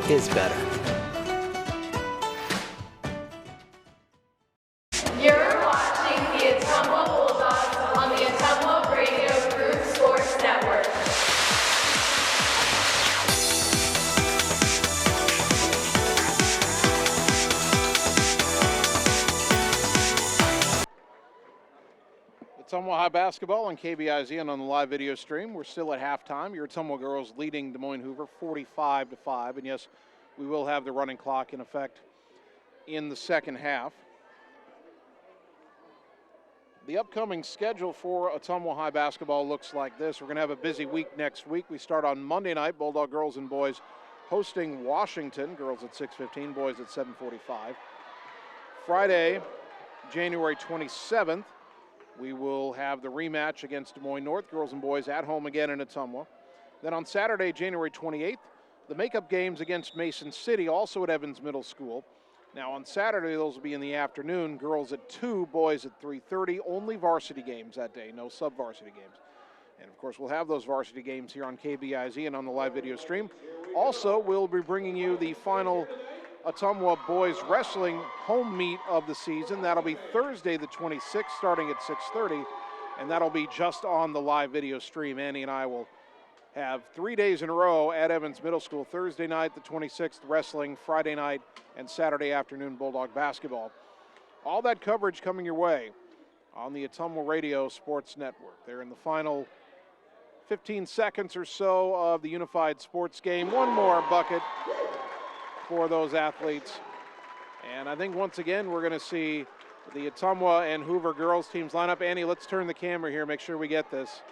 is better. You're watching the Ottumwa Bulldogs on the Ottumwa Radio Group Sports Network. Ottumwa High basketball on KBIZ and on the live video stream. We're still at halftime. Your Ottumwa girls leading Des Moines Hoover 45-5. And yes, we will have the running clock in effect in the second half. The upcoming schedule for Ottumwa High basketball looks like this. We're going to have a busy week next week. We start on Monday night, Bulldog girls and boys hosting Washington, girls at 6:15, boys at 7:45. Friday, January 27th, we will have the rematch against Des Moines North, girls and boys at home again in Ottumwa. Then on Saturday, January 28th, the makeup games against Mason City, also at Evans Middle School. Now on Saturday, those will be in the afternoon, girls at 2, boys at 3:30, only varsity games that day, no sub-varsity games. And of course, we'll have those varsity games here on KBIZ and on the live video stream. Also, we'll be bringing you the final Ottumwa boys wrestling home meet of the season. That'll be Thursday the 26th, starting at 6:30, and that'll be just on the live video stream. Annie and I will have 3 days in a row at Evans Middle School. Thursday night, the 26th, wrestling, Friday night, and Saturday afternoon, Bulldog basketball. All that coverage coming your way on the Ottumwa Radio Sports Network. They're in the final 15 seconds or so of the unified sports game. One more bucket for those athletes. And I think once again, we're going to see the Ottumwa and Hoover girls teams line up. Annie, let's turn the camera here, make sure we get this.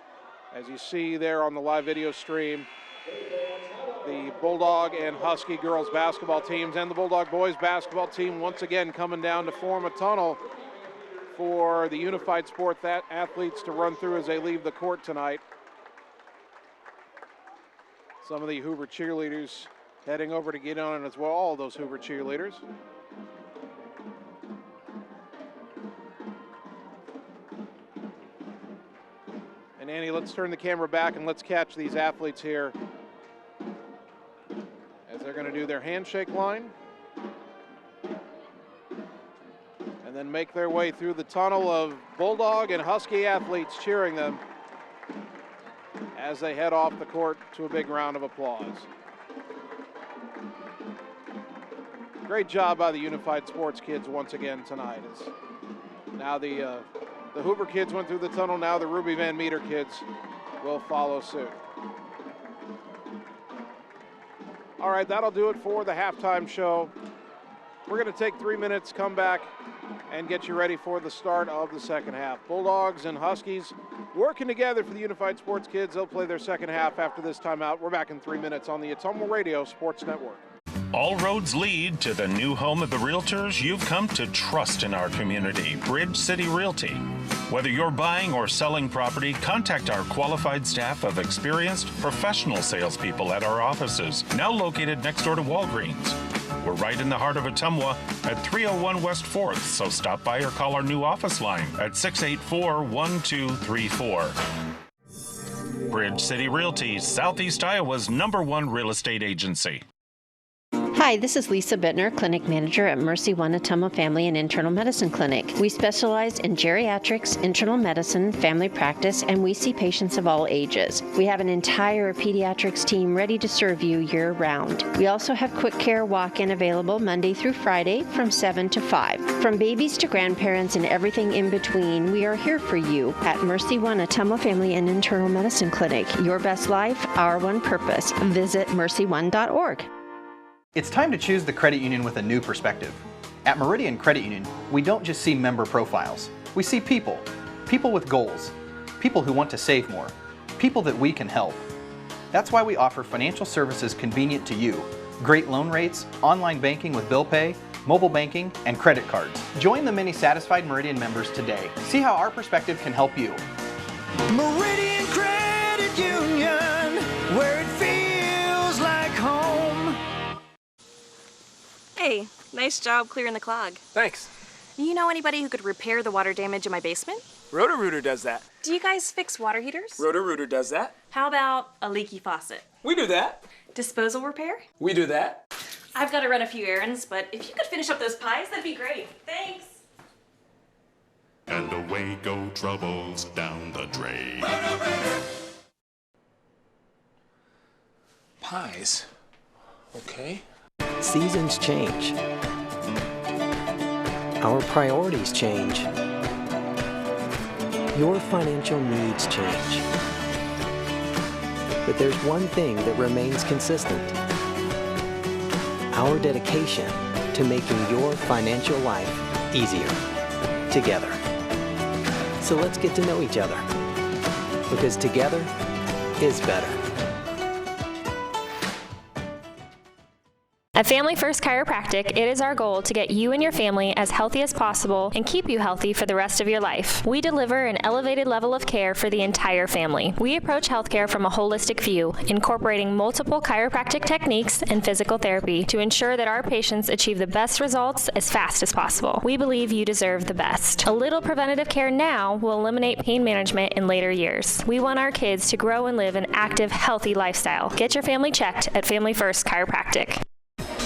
As you see there on the live video stream, the Bulldog and Husky girls basketball teams and the Bulldog boys basketball team once again coming down to form a tunnel for the unified sport athletes to run through as they leave the court tonight. Some of the Hoover cheerleaders heading over to get on it as well, all of those Hoover cheerleaders. And Annie, let's turn the camera back and let's catch these athletes here as they're going to do their handshake line and then make their way through the tunnel of Bulldog and Husky athletes cheering them as they head off the court to a big round of applause. Great job by the Unified Sports kids once again tonight. As now the Hoover kids went through the tunnel, now the Ruby Van Meter kids will follow suit. All right, that'll do it for the halftime show. We're going to take 3 minutes, come back, and get you ready for the start of the second half. Bulldogs and Huskies working together for the Unified Sports kids. They'll play their second half after this timeout. We're back in 3 minutes on the Ottumwa Radio Sports Network. All roads lead to the new home of the realtors you've come to trust in our community, Bridge City Realty. Whether you're buying or selling property, contact our qualified staff of experienced professional salespeople at our offices, now located next door to Walgreens. We're right in the heart of Ottumwa at 301 West 4th, so stop by or call our new office line at 684-1234. Bridge City Realty, Southeast Iowa's #1 real estate agency. Hi, this is Lisa Bittner, Clinic Manager at Mercy One Ottumwa Family and Internal Medicine Clinic. We specialize in geriatrics, internal medicine, family practice, and we see patients of all ages. We have an entire pediatrics team ready to serve you year-round. We also have quick care walk-in available Monday through Friday from 7 to 5. From babies to grandparents and everything in between, we are here for you at Mercy One Ottumwa Family and Internal Medicine Clinic. Your best life, our one purpose. Visit mercyone.org. It's time to choose the credit union with a new perspective. At Meridian Credit Union, we don't just see member profiles. We see people. People with goals. People who want to save more. People that we can help. That's why we offer financial services convenient to you. Great loan rates, online banking with bill pay, mobile banking, and credit cards. Join the many satisfied Meridian members today. See how our perspective can help you. Meridian Credit Union, where it feels like home. Hey, nice job clearing the clog. Thanks. You know anybody who could repair the water damage in my basement? Roto-Rooter does that. Do you guys fix water heaters? Roto-Rooter does that. How about a leaky faucet? We do that. Disposal repair? We do that. I've got to run a few errands, but if you could finish up those pies, that'd be great. Thanks. And away go troubles down the drain. Pies. Okay. Seasons change. Our priorities change. Your financial needs change. But there's one thing that remains consistent. Our dedication to making your financial life easier together. So let's get to know each other, because together is better. At Family First Chiropractic, it is our goal to get you and your family as healthy as possible and keep you healthy for the rest of your life. We deliver an elevated level of care for the entire family. We approach healthcare from a holistic view, incorporating multiple chiropractic techniques and physical therapy to ensure that our patients achieve the best results as fast as possible. We believe you deserve the best. A little preventative care now will eliminate pain management in later years. We want our kids to grow and live an active, healthy lifestyle. Get your family checked at Family First Chiropractic.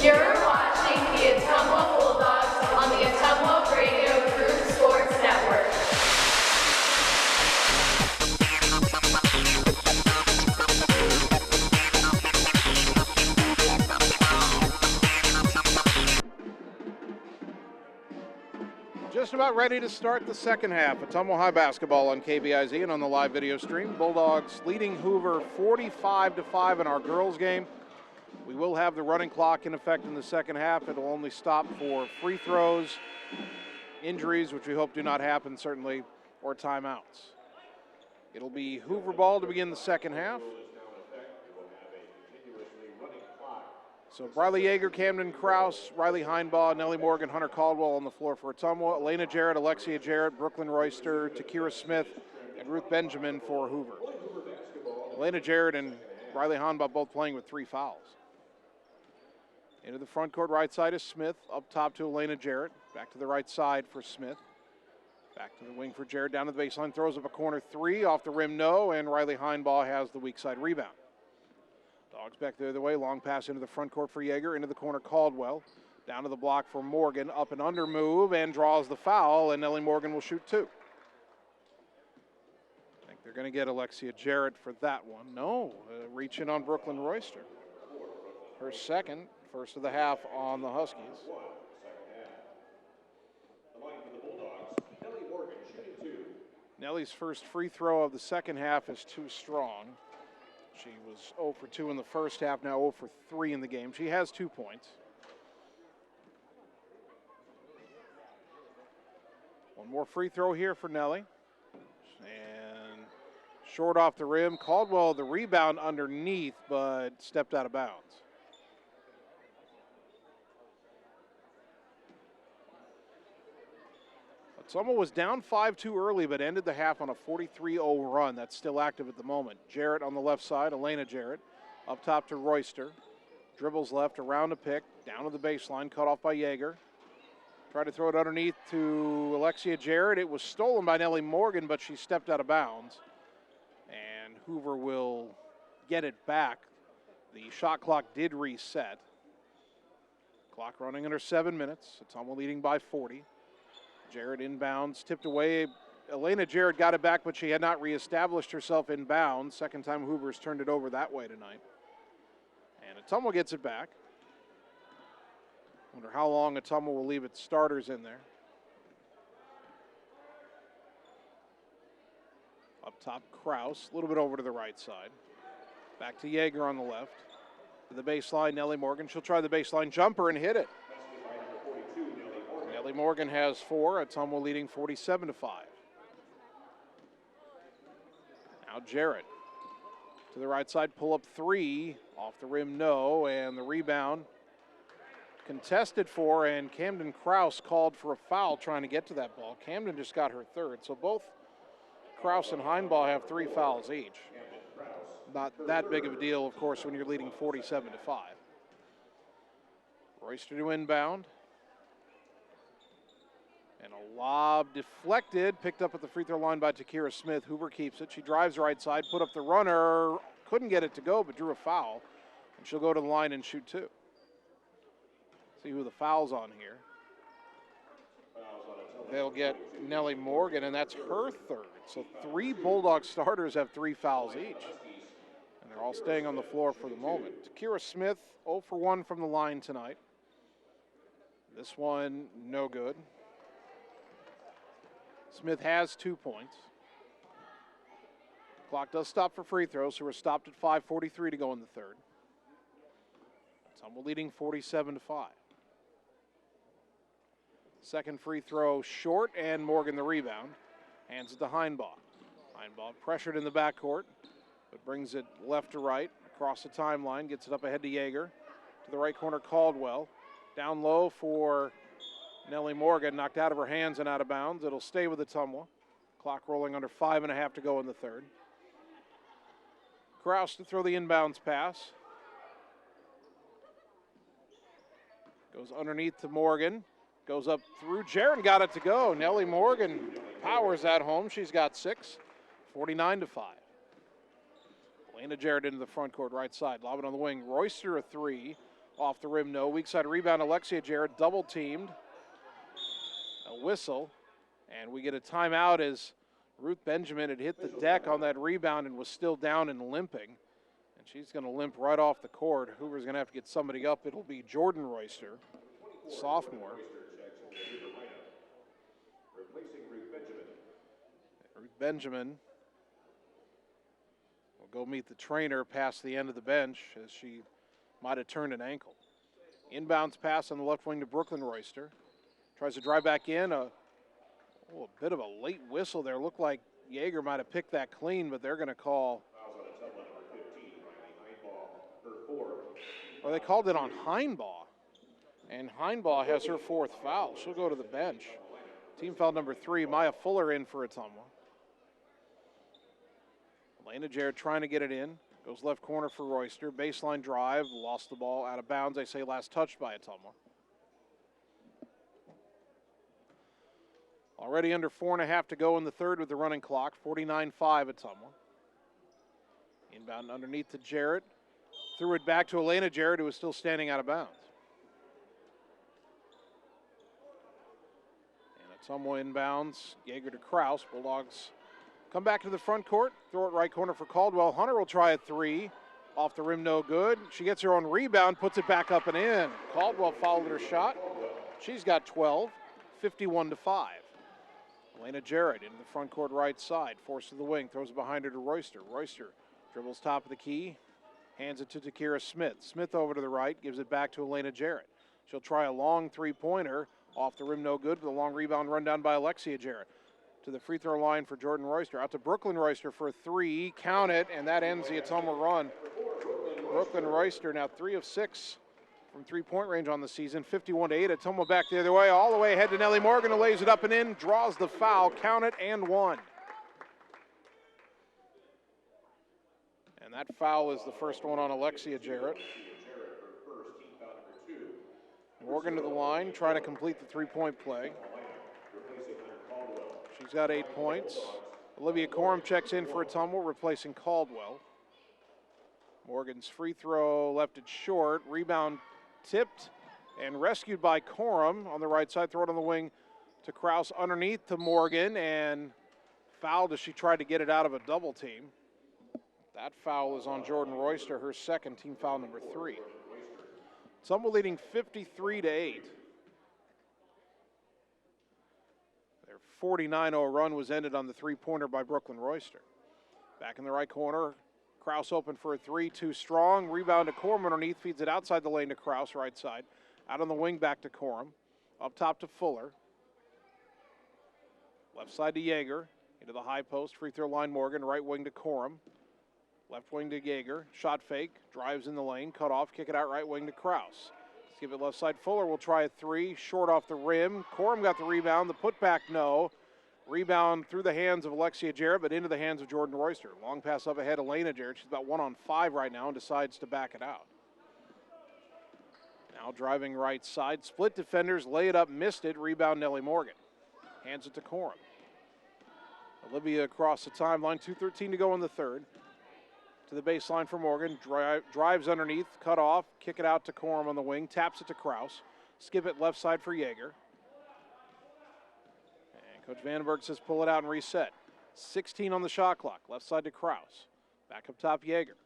You're watching the Ottumwa Bulldogs on the Ottumwa Radio Group Sports Network. Just about ready to start the second half. Ottumwa High basketball on KBIZ and on the live video stream. Bulldogs leading Hoover 45-5 in our girls game. We will have the running clock in effect in the second half. It'll only stop for free throws, injuries, which we hope do not happen, certainly, or timeouts. It'll be Hoover ball to begin the second half. So Briley Yeager, Camden Krause, Riley Heinbaugh, Nellie Morgan, Hunter Caldwell on the floor for Ottumwa. Elena Jarrett, Alexia Jarrett, Brooklyn Royster, Takira Smith, and Ruth Benjamin for Hoover. Elena Jarrett and Riley Hanbaugh both playing with 3 fouls. Into the front court right side is Smith. Up top to Elena Jarrett. Back to the right side for Smith. Back to the wing for Jarrett. Down to the baseline. Throws up a corner 3. Off the rim, no. And Riley Hanbaugh has the weak side rebound. Dogs back the other way. Long pass into the front court for Yeager. Into the corner, Caldwell. Down to the block for Morgan. Up and under move and draws the foul. And Nellie Morgan will shoot 2. I think they're going to get Alexia Jarrett for that one. No. Reach in on Brooklyn Royster. Her second. First of the half on the Huskies. Nellie's first free throw of the second half is too strong. She was 0 for 2 in the first half, now 0 for 3 in the game. She has 2 points. One more free throw here for Nellie. And short off the rim. Caldwell, the rebound underneath, but stepped out of bounds. Ottumwa was down 5-2 early, but ended the half on a 43-0 run. That's still active at the moment. Jarrett on the left side, Elena Jarrett. Up top to Royster. Dribbles left, around a pick, down to the baseline, cut off by Yeager. Tried to throw it underneath to Alexia Jarrett. It was stolen by Nellie Morgan, but she stepped out of bounds. And Hoover will get it back. The shot clock did reset. Clock running under 7 minutes. Ottumwa leading by 40. Jarrett inbounds, tipped away. Elena Jarrett got it back, but she had not reestablished herself inbounds. Second time Hoover's turned it over that way tonight. And Ottumwa gets it back. Wonder how long Ottumwa will leave its starters in there. Up top, Kraus, a little bit over to the right side. Back to Yeager on the left. To the baseline, Nellie Morgan. She'll try the baseline jumper and hit it. Nellie Morgan has 4. Ottumwa leading 47-5. Now Jarrett to the right side, pull up 3. Off the rim, no. And the rebound contested for, and Camden Kraus called for a foul trying to get to that ball. Camden just got her 3rd. So both Kraus and Heinbaugh have 3 fouls each. Not that big of a deal, of course, when you're leading 47-5. Royster to inbound. And a lob deflected, picked up at the free throw line by Takira Smith. Hoover keeps it. She drives right side, put up the runner. Couldn't get it to go, but drew a foul. And she'll go to the line and shoot 2. See who the foul's on here. They'll get Nellie Morgan, and that's her 3rd. So 3 Bulldog starters have 3 fouls each. And they're all staying on the floor for the moment. Takira Smith, 0 for 1 from the line tonight. This one, no good. Smith has 2 points. Clock does stop for free throws, so we're stopped at 5:43 to go in the 3rd. Ottumwa leading 47-5. Second free throw short, and Morgan the rebound. Hands it to Heinbaugh. Heinbaugh pressured in the backcourt, but brings it left to right, across the timeline, gets it up ahead to Yeager. To the right corner, Caldwell. Down low for Nellie Morgan, knocked out of her hands and out of bounds. It'll stay with Ottumwa. Clock rolling under 5.5 to go in the 3rd. Kraus to throw the inbounds pass. Goes underneath to Morgan. Goes up through Jarrett, got it to go. Nellie Morgan powers that home. She's got 6, 49-5. Elena Jarrett into the front court right side. Lob it on the wing. Royster a 3. Off the rim, no. Weak side rebound, Alexia Jarrett double teamed. A whistle. And we get a timeout as Ruth Benjamin had hit the deck on that rebound and was still down and limping. And she's going to limp right off the court. Hoover's going to have to get somebody up. It'll be Jordan Royster, sophomore. Ruth Benjamin will go meet the trainer past the end of the bench as she might have turned an ankle. Inbounds pass on the left wing to Brooklyn Royster. Tries to drive back in. A bit of a late whistle there. Looked like Yeager might have picked that clean, but they're going to call. Well, they called it on Heinbaugh. And Heinbaugh has her 4th foul. She'll go to the bench. Team foul number 3, Maya Fuller in for Ottumwa. Elena Jarrett trying to get it in. Goes left corner for Royster. Baseline drive, lost the ball out of bounds. They say last touched by Ottumwa. Already under 4.5 to go in the third with the running clock. 49-5 Ottumwa. Inbound underneath to Jarrett. Threw it back to Elena Jarrett, who was still standing out of bounds. And Ottumwa inbounds. Yeager to Kraus. Bulldogs come back to the front court. Throw it right corner for Caldwell. Hunter will try a three. Off the rim, no good. She gets her own rebound, puts it back up and in. Caldwell fouled her shot. She's got 12, 51-5. Elena Jarrett into the front court right side. Forced to the wing, throws it behind her to Royster. Royster dribbles top of the key, hands it to Takira Smith. Smith over to the right, gives it back to Elena Jarrett. She'll try a long three-pointer. Off the rim, no good, with a long rebound run down by Alexia Jarrett. To the free throw line for Jordan Royster. Out to Brooklyn Royster for a three. Count it, and that ends the Ottumwa run. Brooklyn Royster now 3 of 6 from three-point range on the season. 51-8. Ottumwa back the other way, all the way ahead to Nellie Morgan, who lays it up and in, draws the foul. Count it, and one. And that foul is the first one on Alexia Jarrett. Morgan to the line, trying to complete the three-point play. She's got 8 points. Olivia Corum checks in for Ottumwa, replacing Caldwell. Morgan's free throw left it short. Rebound tipped and rescued by Corum on the right side. Throw it on the wing to Kraus underneath to Morgan, and fouled as she tried to get it out of a double team. That foul is on Jordan Royster, her second, team foul number 3. Ottumwa leading 53-8. Their 49-0 run was ended on the three-pointer by Brooklyn Royster. Back in the right corner, Kraus open for a three, too strong. Rebound to Corum underneath, feeds it outside the lane to Kraus, right side. Out on the wing, back to Corum. Up top to Fuller. Left side to Yeager. Into the high post, free throw line Morgan. Right wing to Corum. Left wing to Yeager. Shot fake, drives in the lane, cut off, kick it out right wing to Kraus. Let's give it left side. Fuller will try a three, short off the rim. Corum got the rebound, the putback no. Rebound through the hands of Alexia Jarrett, but into the hands of Jordan Royster. Long pass up ahead, Elena Jarrett. She's about 1 on 5 right now and decides to back it out. Now driving right side. Split defenders, lay it up, missed it. Rebound Nellie Morgan. Hands it to Corum. Olivia across the timeline, 2:13 to go in the third. To the baseline for Morgan, drives underneath, cut off, kick it out to Corum on the wing, taps it to Kraus. Skip it left side for Yeager. Coach Vandenberg says pull it out and reset. 16 on the shot clock. Left side to Kraus. Back up top, Yeager.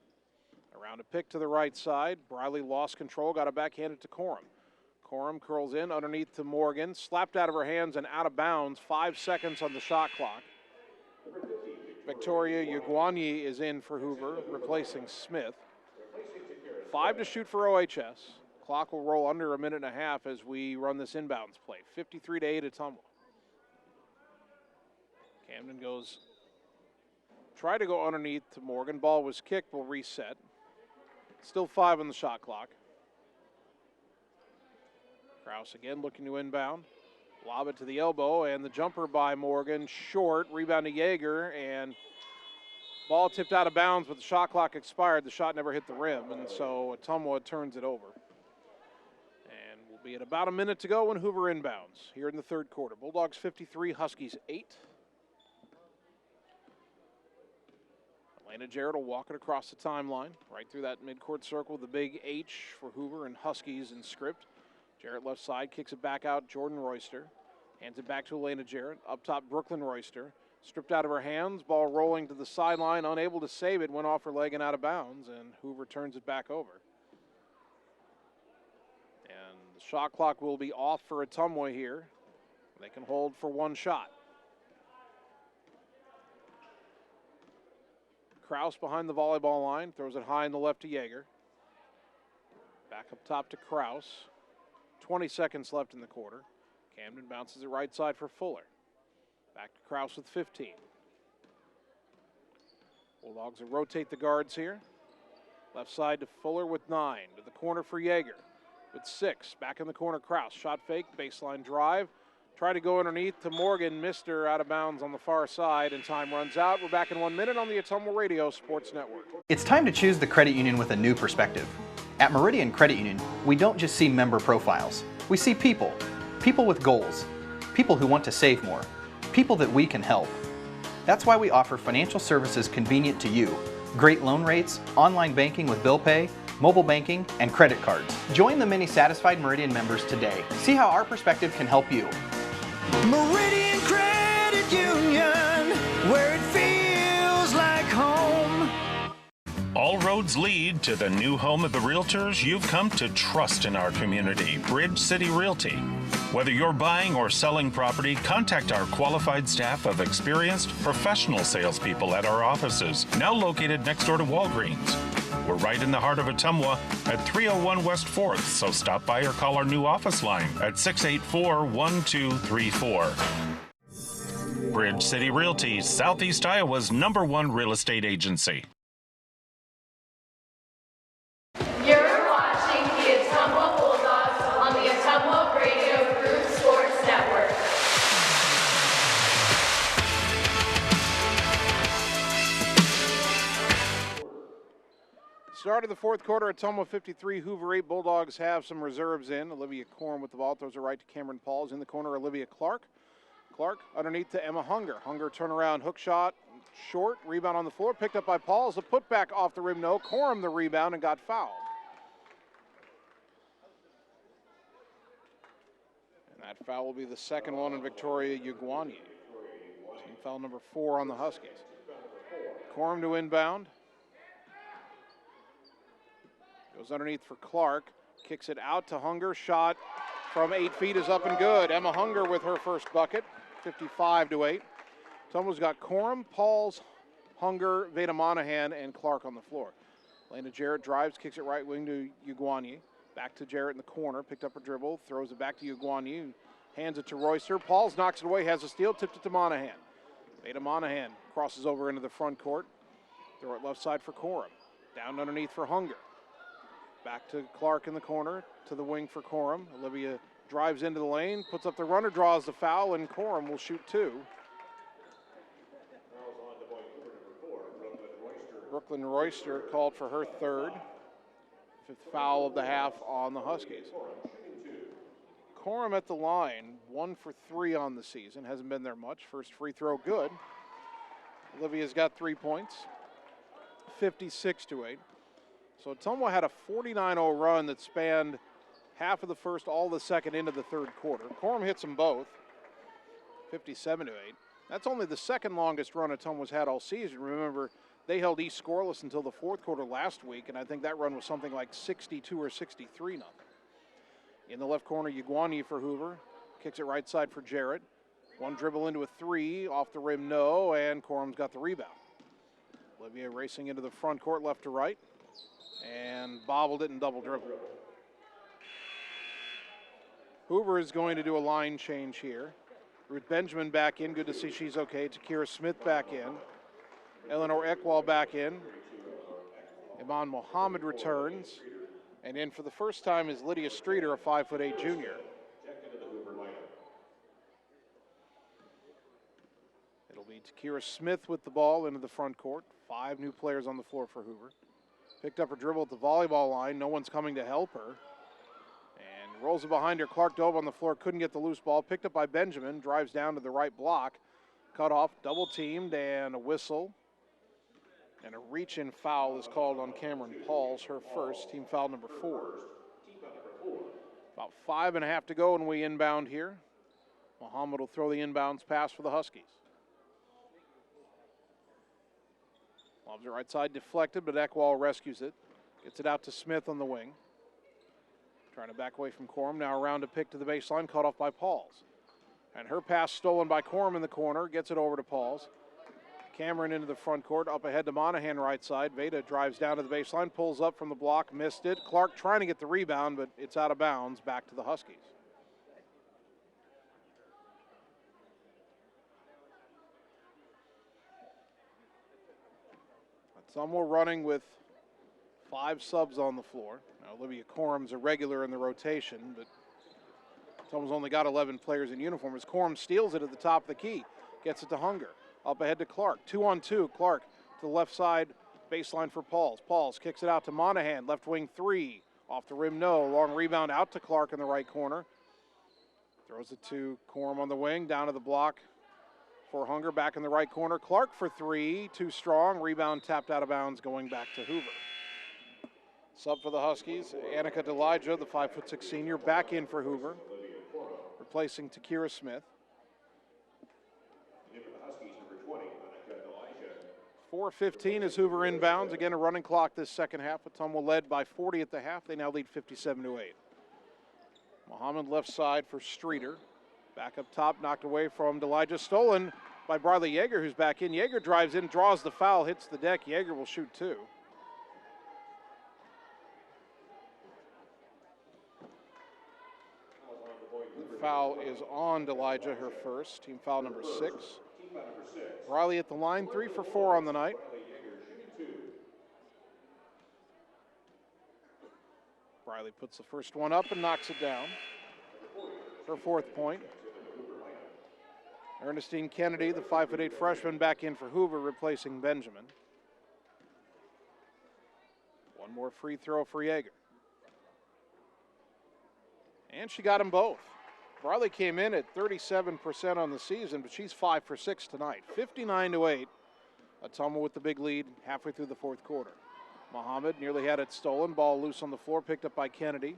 Around a pick to the right side. Briley lost control, got it backhanded to Corum. Corum curls in underneath to Morgan. Slapped out of her hands and out of bounds. 5 seconds on the shot clock. Victoria Ugwanye is in for Hoover, replacing Smith. 5 to shoot for OHS. Clock will roll under a minute and a half as we run this inbounds play. 53-8 Ottumwa. Camden goes, try to go underneath to Morgan. Ball was kicked, will reset. Still 5 on the shot clock. Kraus again looking to inbound. Lob it to the elbow, and the jumper by Morgan, short. Rebound to Yeager, and ball tipped out of bounds, but the shot clock expired. The shot never hit the rim, and so Ottumwa turns it over. And we'll be at about a minute to go when Hoover inbounds here in the third quarter. Bulldogs 53, Huskies 8. Elena Jarrett will walk it across the timeline, right through that midcourt circle, the big H for Hoover and Huskies in script. Jarrett left side, kicks it back out, Jordan Royster. Hands it back to Elena Jarrett. Up top, Brooklyn Royster. Stripped out of her hands, ball rolling to the sideline, unable to save it, went off her leg and out of bounds, and Hoover turns it back over. And the shot clock will be off for Ottumwa here. They can hold for 1 shot. Kraus behind the volleyball line, throws it high in the left to Yeager. Back up top to Kraus. 20 seconds left in the quarter. Camden bounces it right side for Fuller. Back to Kraus with 15. Bulldogs will rotate the guards here. Left side to Fuller with 9. To the corner for Yeager with 6. Back in the corner, Kraus. Shot fake, baseline drive. Tried to go underneath to Morgan, missed her out of bounds on the far side, and time runs out. We're back in 1 minute on the Ottumwa Radio Sports Network. It's time to choose the credit union with a new perspective. At Meridian Credit Union, we don't just see member profiles. We see people. People with goals. People who want to save more. People that we can help. That's why we offer financial services convenient to you. Great loan rates, online banking with bill pay, mobile banking, and credit cards. Join the many satisfied Meridian members today. See how our perspective can help you. Meridian Credit Union, where it feels like home. All roads lead to the new home of the realtors you've come to trust in our community, Bridge City Realty. Whether you're buying or selling property, contact our qualified staff of experienced professional salespeople at our offices, now located next door to Walgreens. We're right in the heart of Ottumwa at 301 West 4th, so stop by or call our new office line at 684-1234. Bridge City Realty, Southeast Iowa's #1 real estate agency. You're watching the Ottumwa Bulldogs on the Ottumwa Radio Group Sports Network. Start of the fourth quarter, Ottumwa 53, Hoover 8. Bulldogs have some reserves in. Olivia Corum with the ball, throws it right to Cameron Pauls. In the corner, Olivia Clark. Clark underneath to Emma Hunger. Hunger turnaround, hook shot, short, rebound on the floor, picked up by Pauls. A putback off the rim, no. Corum the rebound and got fouled. And that foul will be the second one on Victoria Ugwanye. Team foul number 4 on the Huskies. Corum to inbound. Goes underneath for Clark, kicks it out to Hunger, shot from 8 feet is up and good. Emma Hunger with her first bucket, 55-8. Ottumwa's got Corum, Pauls, Hunger, Veda Monahan, and Clark on the floor. Lena Jarrett drives, kicks it right wing to Ugwanye. Back to Jarrett in the corner, picked up her dribble, throws it back to Ugwanye, hands it to Royster. Pauls knocks it away, has a steal, tipped it to Monahan. Veda Monahan crosses over into the front court. Throw it left side for Corum. Down underneath for Hunger. Back to Clark in the corner, to the wing for Corum. Olivia drives into the lane, puts up the runner, draws the foul, and Corum will shoot 2. Brooklyn Royster called for her third. 5th foul of the half on the Huskies. Corum at the line, 1 for 3 on the season. Hasn't been there much. First free throw good. Olivia's got 3 points. 56-8. So Ottumwa had a 49-0 run that spanned half of the first, all the second into the third quarter. Corum hits them both, 57-8. That's only the second longest run Ottumwa's had all season. Remember, they held East scoreless until the fourth quarter last week, and I think that run was something like 62 or 63-0. In the left corner, Ugwanye for Hoover. Kicks it right side for Jarrett. One dribble into a 3, off the rim, no, and Corum's got the rebound. Olivia racing into the front court, left to right, and bobbled it and double dribble. Hoover is going to do a line change here. Ruth Benjamin back in, good to see she's okay. Takira Smith back in. Eleanor Ekwal back in. Iman Mohammed returns. And in for the first time is Lydia Streeter, a 5'8" junior. It'll be Takira Smith with the ball into the front court. 5 new players on the floor for Hoover. Picked up her dribble at the volleyball line. No one's coming to help her. And rolls it behind her. Clark dove on the floor, couldn't get the loose ball. Picked up by Benjamin, drives down to the right block. Cut off, double teamed, and a whistle. And a reach-in foul is called on Cameron Pauls, her first, team foul number 4. About 5.5 to go, and we inbound here. Mohammed will throw the inbounds pass for the Huskies. Lobs it right side, deflected, but Ekwal rescues it. Gets it out to Smith on the wing. Trying to back away from Corum. Now around to pick to the baseline, cut off by Pauls. And her pass stolen by Corum in the corner. Gets it over to Pauls. Cameron into the front court, up ahead to Monahan right side. Veda drives down to the baseline, pulls up from the block, missed it. Clark trying to get the rebound, but it's out of bounds, back to the Huskies. Ottumwa running with 5 subs on the floor. Now, Olivia Corum's a regular in the rotation, but Ottumwa's only got 11 players in uniform as Corum steals it at the top of the key. Gets it to Hunger. Up ahead to Clark. 2-on-2. Clark to the left side. Baseline for Pauls. Pauls kicks it out to Monahan. Left wing 3. Off the rim, no. Long rebound out to Clark in the right corner. Throws it to Corum on the wing. Down to the block for Hunger. Back in the right corner. Clark for 3. Too strong. Rebound tapped out of bounds going back to Hoover. Sub for the Huskies. Annika Delija, the 5'6" senior, back in for Hoover. Replacing Takira Smith. 4:15 as Hoover inbounds. Again, a running clock this second half. Ottumwa led by 40 at the half. They now lead 57-8. Muhammad left side for Streeter. Back up top, knocked away from Delija. Stolen by Bradley Yeager, who's back in. Yeager drives in, draws the foul, hits the deck. Yeager will shoot 2. The foul is on Delija, her first. Team foul number 6. Riley at the line, 3 for 4 on the night. Riley puts the first one up and knocks it down. Her 4th point. Ernestine Kennedy, the 5'8" freshman, back in for Hoover, replacing Benjamin. One more free throw for Yeager. And she got them both. Riley came in at 37% on the season, but she's 5 for 6 tonight. 59-8. Ottumwa with the big lead halfway through the 4th quarter. Muhammad nearly had it stolen. Ball loose on the floor, picked up by Kennedy.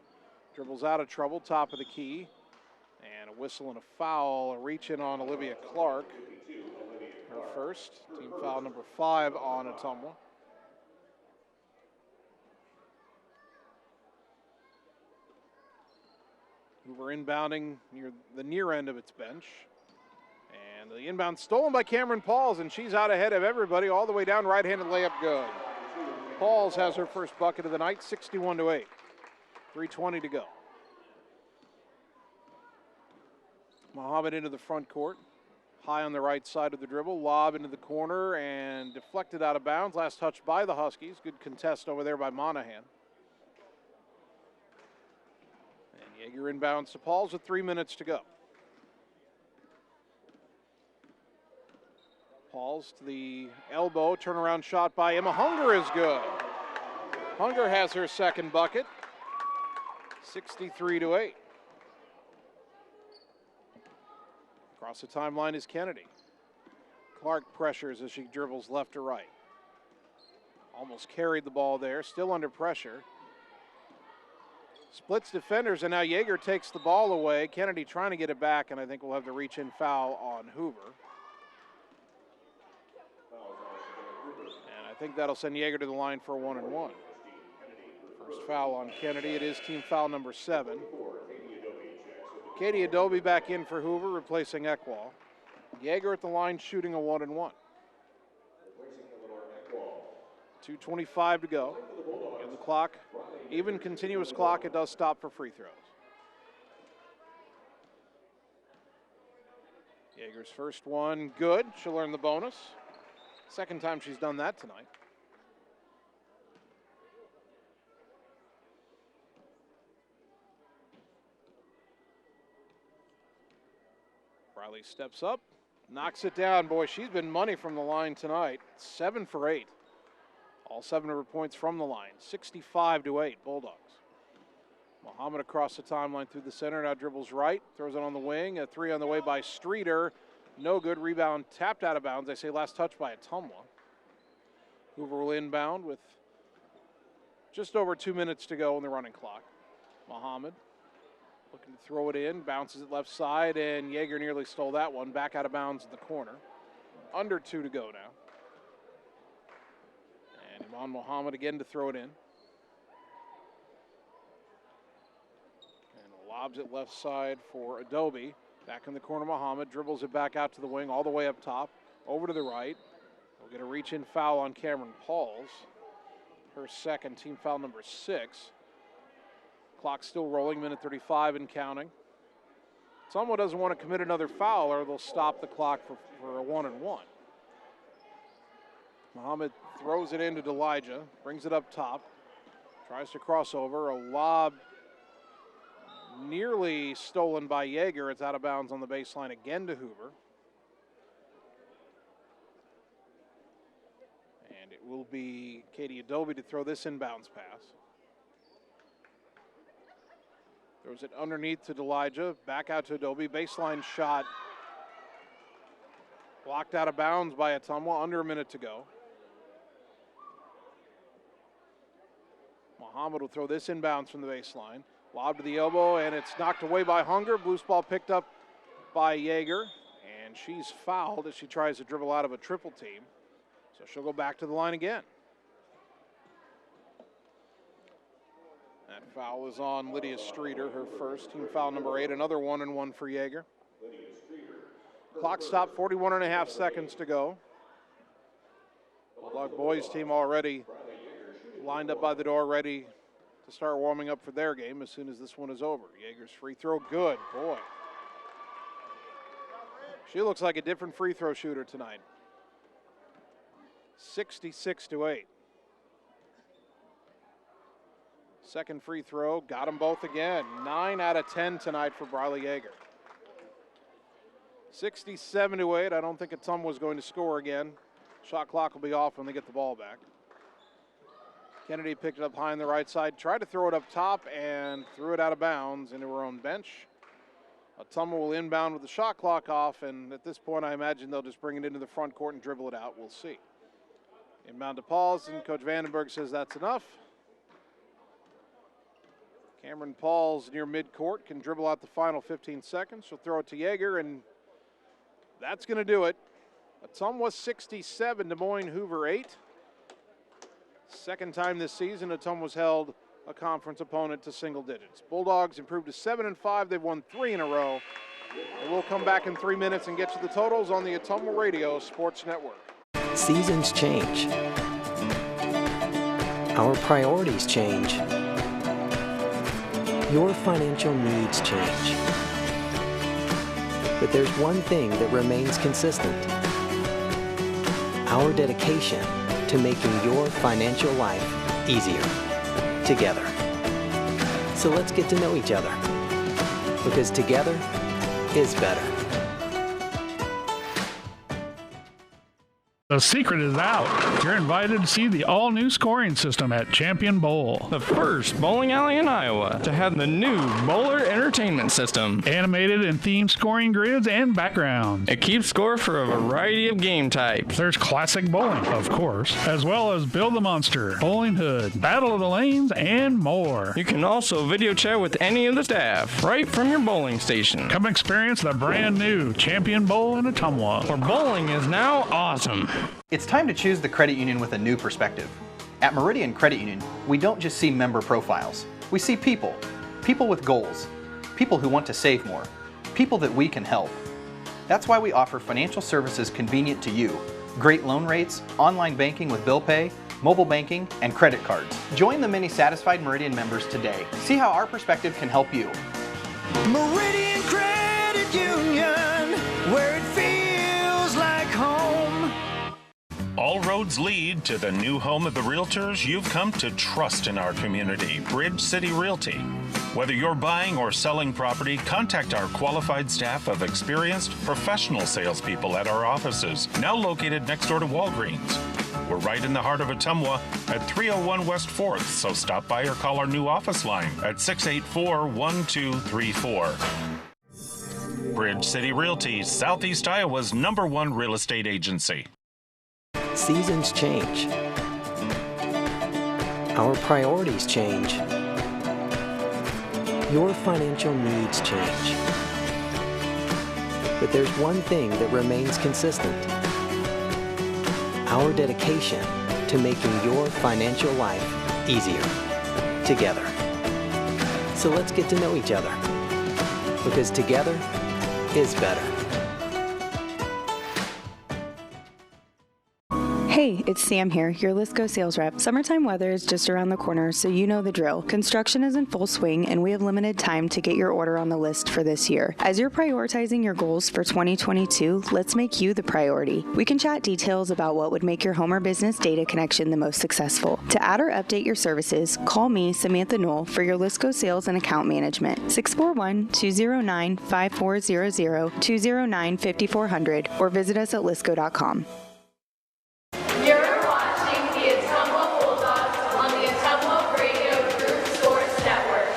Dribbles out of trouble, top of the key. And a whistle and a foul. A reach in on Olivia Clark. Her first. Team foul number 5 on Ottumwa. Hoover inbounding near the near end of its bench. And the inbound stolen by Cameron Pauls, and she's out ahead of everybody all the way down. Right-handed layup good. Pauls has her first bucket of the night, 61-8. 3:20 to go. Muhammad into the front court. High on the right side of the dribble. Lob into the corner and deflected out of bounds. Last touch by the Huskies. Good contest over there by Monahan. Yeager inbounds to Pauls with 3 minutes to go. Pauls to the elbow, turnaround shot by Emma Hunger is good. Hunger has her second bucket, 63-8. Across the timeline is Kennedy. Clark pressures as she dribbles left to right. Almost carried the ball there, still under pressure. Splits defenders, and now Yeager takes the ball away. Kennedy trying to get it back, and I think we'll have the reach-in foul on Hoover. And I think that'll send Yeager to the line for a 1-and-1. First foul on Kennedy. It is team foul number 7. Katie Adobe back in for Hoover, replacing Ekwall. Yeager at the line shooting a 1-and-1. 2:25 to go. And the clock, even continuous clock, it does stop for free throws. Yeager's first one, good. She'll earn the bonus. Second time she's done that tonight. Riley steps up, knocks it down. Boy, she's been money from the line tonight. 7 for 8. All 7 of her points from the line. 65-8, Bulldogs. Muhammad across the timeline through the center. Now dribbles right, throws it on the wing. A 3 on the way by Streeter. No good. Rebound tapped out of bounds. They say last touch by Ottumwa. Hoover will inbound with just over 2 minutes to go on the running clock. Muhammad looking to throw it in. Bounces it left side, and Yeager nearly stole that one. Back out of bounds in the corner. Under 2 to go now. And Iman Muhammad again to throw it in. And lobs it left side for Adobe. Back in the corner, Muhammad dribbles it back out to the wing, all the way up top, over to the right. We'll get a reach-in foul on Cameron Pauls. Her second, team foul number 6. Clock still rolling, minute 35 and counting. Someone doesn't want to commit another foul or they'll stop the clock for a 1-and-1. Muhammad throws it into Delija, brings it up top, tries to cross over, a lob nearly stolen by Yeager. It's out of bounds on the baseline again to Hoover. And it will be Katie Adobe to throw this inbounds pass. Throws it underneath to Delijah, back out to Adobe. Baseline shot blocked out of bounds by Ottumwa, under a minute to go. Muhammad will throw this inbounds from the baseline. Lob to the elbow, and it's knocked away by Hunger. Loose ball picked up by Yeager, and she's fouled as she tries to dribble out of a triple team. So she'll go back to the line again. That foul is on Lydia Streeter, her first, team foul number 8, another 1-and-1 for Yeager. Clock stopped, 41.5 seconds to go. Bulldog boys team already lined up by the door, ready to start warming up for their game as soon as this one is over. Yeager's free throw, good, boy. She looks like a different free throw shooter tonight. 66-8. Second free throw, got them both again. 9 out of 10 tonight for Briley Yeager. 67-8. I don't think Ottumwa was going to score again. Shot clock will be off when they get the ball back. Kennedy picked it up high on the right side, tried to throw it up top and threw it out of bounds into her own bench. Ottumwa will inbound with the shot clock off, and at this point I imagine they'll just bring it into the front court and dribble it out. We'll see. Inbound to Pauls, and Coach Vandenberg says that's enough. Cameron Pauls near midcourt can dribble out the final 15 seconds. She'll throw it to Yeager, and that's going to do it. Ottumwa 67, Des Moines Hoover 8. Second time this season, Ottumwa's held a conference opponent to single digits. Bulldogs improved to 7-5. They've won 3 in a row. And we'll come back in 3 minutes and get you the totals on the Ottumwa Radio Sports Network. Seasons change. Our priorities change. Your financial needs change. But there's one thing that remains consistent. Our dedication to making your financial life easier together. So let's get to know each other, because together is better. The secret is out. You're invited to see the all-new scoring system at Champion Bowl. The first bowling alley in Iowa to have the new bowler entertainment system. Animated and themed scoring grids and backgrounds. It keeps score for a variety of game types. There's classic bowling, of course, as well as Build the Monster, Bowling Hood, Battle of the Lanes, and more. You can also video chat with any of the staff right from your bowling station. Come experience the brand new Champion Bowl in Ottumwa, where bowling is now awesome. It's time to choose the credit union with a new perspective. At Meridian Credit Union, we don't just see member profiles. We see people. People with goals. People who want to save more. People that we can help. That's why we offer financial services convenient to you. Great loan rates, online banking with bill pay, mobile banking, and credit cards. Join the many satisfied Meridian members today. See how our perspective can help you. Meridian Credit Union, where it feels like home. All roads lead to the new home of the realtors you've come to trust in our community, Bridge City Realty. Whether you're buying or selling property, contact our qualified staff of experienced professional salespeople at our offices, now located next door to Walgreens. We're right in the heart of Ottumwa at 301 West 4th, so stop by or call our new office line at 684-1234. Bridge City Realty, Southeast Iowa's #1 real estate agency. Seasons change. Our priorities change. Your financial needs change. But there's one thing that remains consistent. Our dedication to making your financial life easier together. So let's get to know each other, because together is better. Hey, it's Sam here, your Lisco sales rep. Summertime weather is just around the corner, so you know the drill. Construction is in full swing, and we have limited time to get your order on the list for this year. As you're prioritizing your goals for 2022, let's make you the priority. We can chat details about what would make your home or business data connection the most successful. To add or update your services, call me, Samantha Knoll, for your Lisco sales and account management. 641-209-5400, 209-5400, or visit us at lisco.com. You're watching the Ottumwa Bulldogs on the Ottumwa Radio Group Sports Network.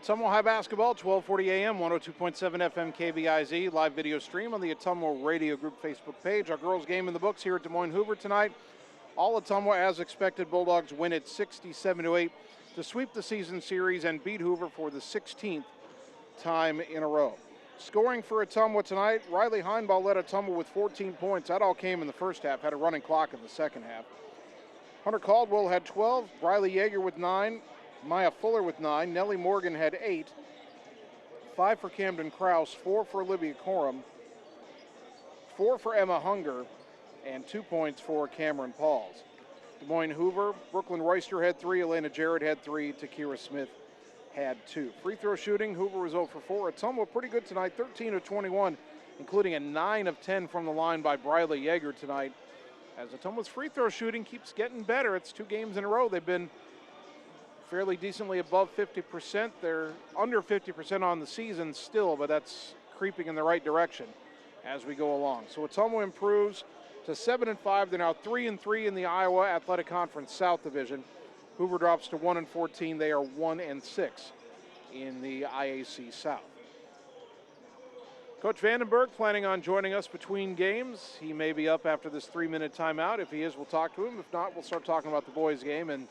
Ottumwa High Basketball, 1240 AM, 102.7 FM KBIZ, live video stream on the Ottumwa Radio Group Facebook page. Our girls game in the books here at Des Moines Hoover tonight. All Ottumwa, as expected, Bulldogs win it 67-8 to sweep the season series and beat Hoover for the 16th time in a row. Scoring for Ottumwa tonight, Riley Heinbaugh led Ottumwa with 14 points. That all came in the first half, had a running clock in the second half. Hunter Caldwell had 12, Riley Yeager with 9, Maya Fuller with 9, Nellie Morgan had 8, 5 for Camden Krause, 4 for Olivia Coram, 4 for Emma Hunger, and 2 points for Cameron Pauls. Des Moines Hoover, Brooklyn Royster had 3, Elena Jarrett had 3, Takira Smith had 2. Free throw shooting, Hoover was 0 for 4. Ottumwa pretty good tonight, 13 of 21, including a 9 of 10 from the line by Briley Yeager tonight. As Ottumwa's free throw shooting keeps getting better, it's 2 games in a row. They've been fairly decently above 50%. They're under 50% on the season still, but that's creeping in the right direction as we go along. So Ottumwa improves to 7-5. They're now 3-3 in the Iowa Athletic Conference South Division. Hoover drops to 1-14. They are 1-6 in the IAC South. Coach Vandenberg planning on joining us between games. He may be up after this 3-minute timeout. If he is, we'll talk to him. If not, we'll start talking about the boys' game and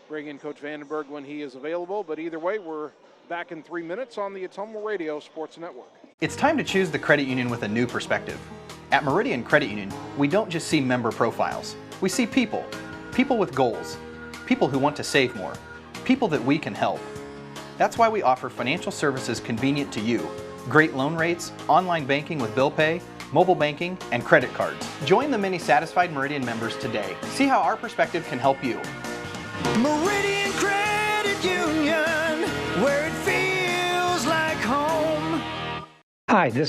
bring in Coach Vandenberg when he is available. But either way, we're back in 3 minutes on the Ottumwa Radio Sports Network. It's time to choose the credit union with a new perspective. At Meridian Credit Union, we don't just see member profiles. We see people. People with goals. People who want to save more. People that we can help. That's why we offer financial services convenient to you. Great loan rates, online banking with bill pay, mobile banking, and credit cards. Join the many satisfied Meridian members today. See how our perspective can help you. Meridian Credit Union, where it feels like home. Hi, this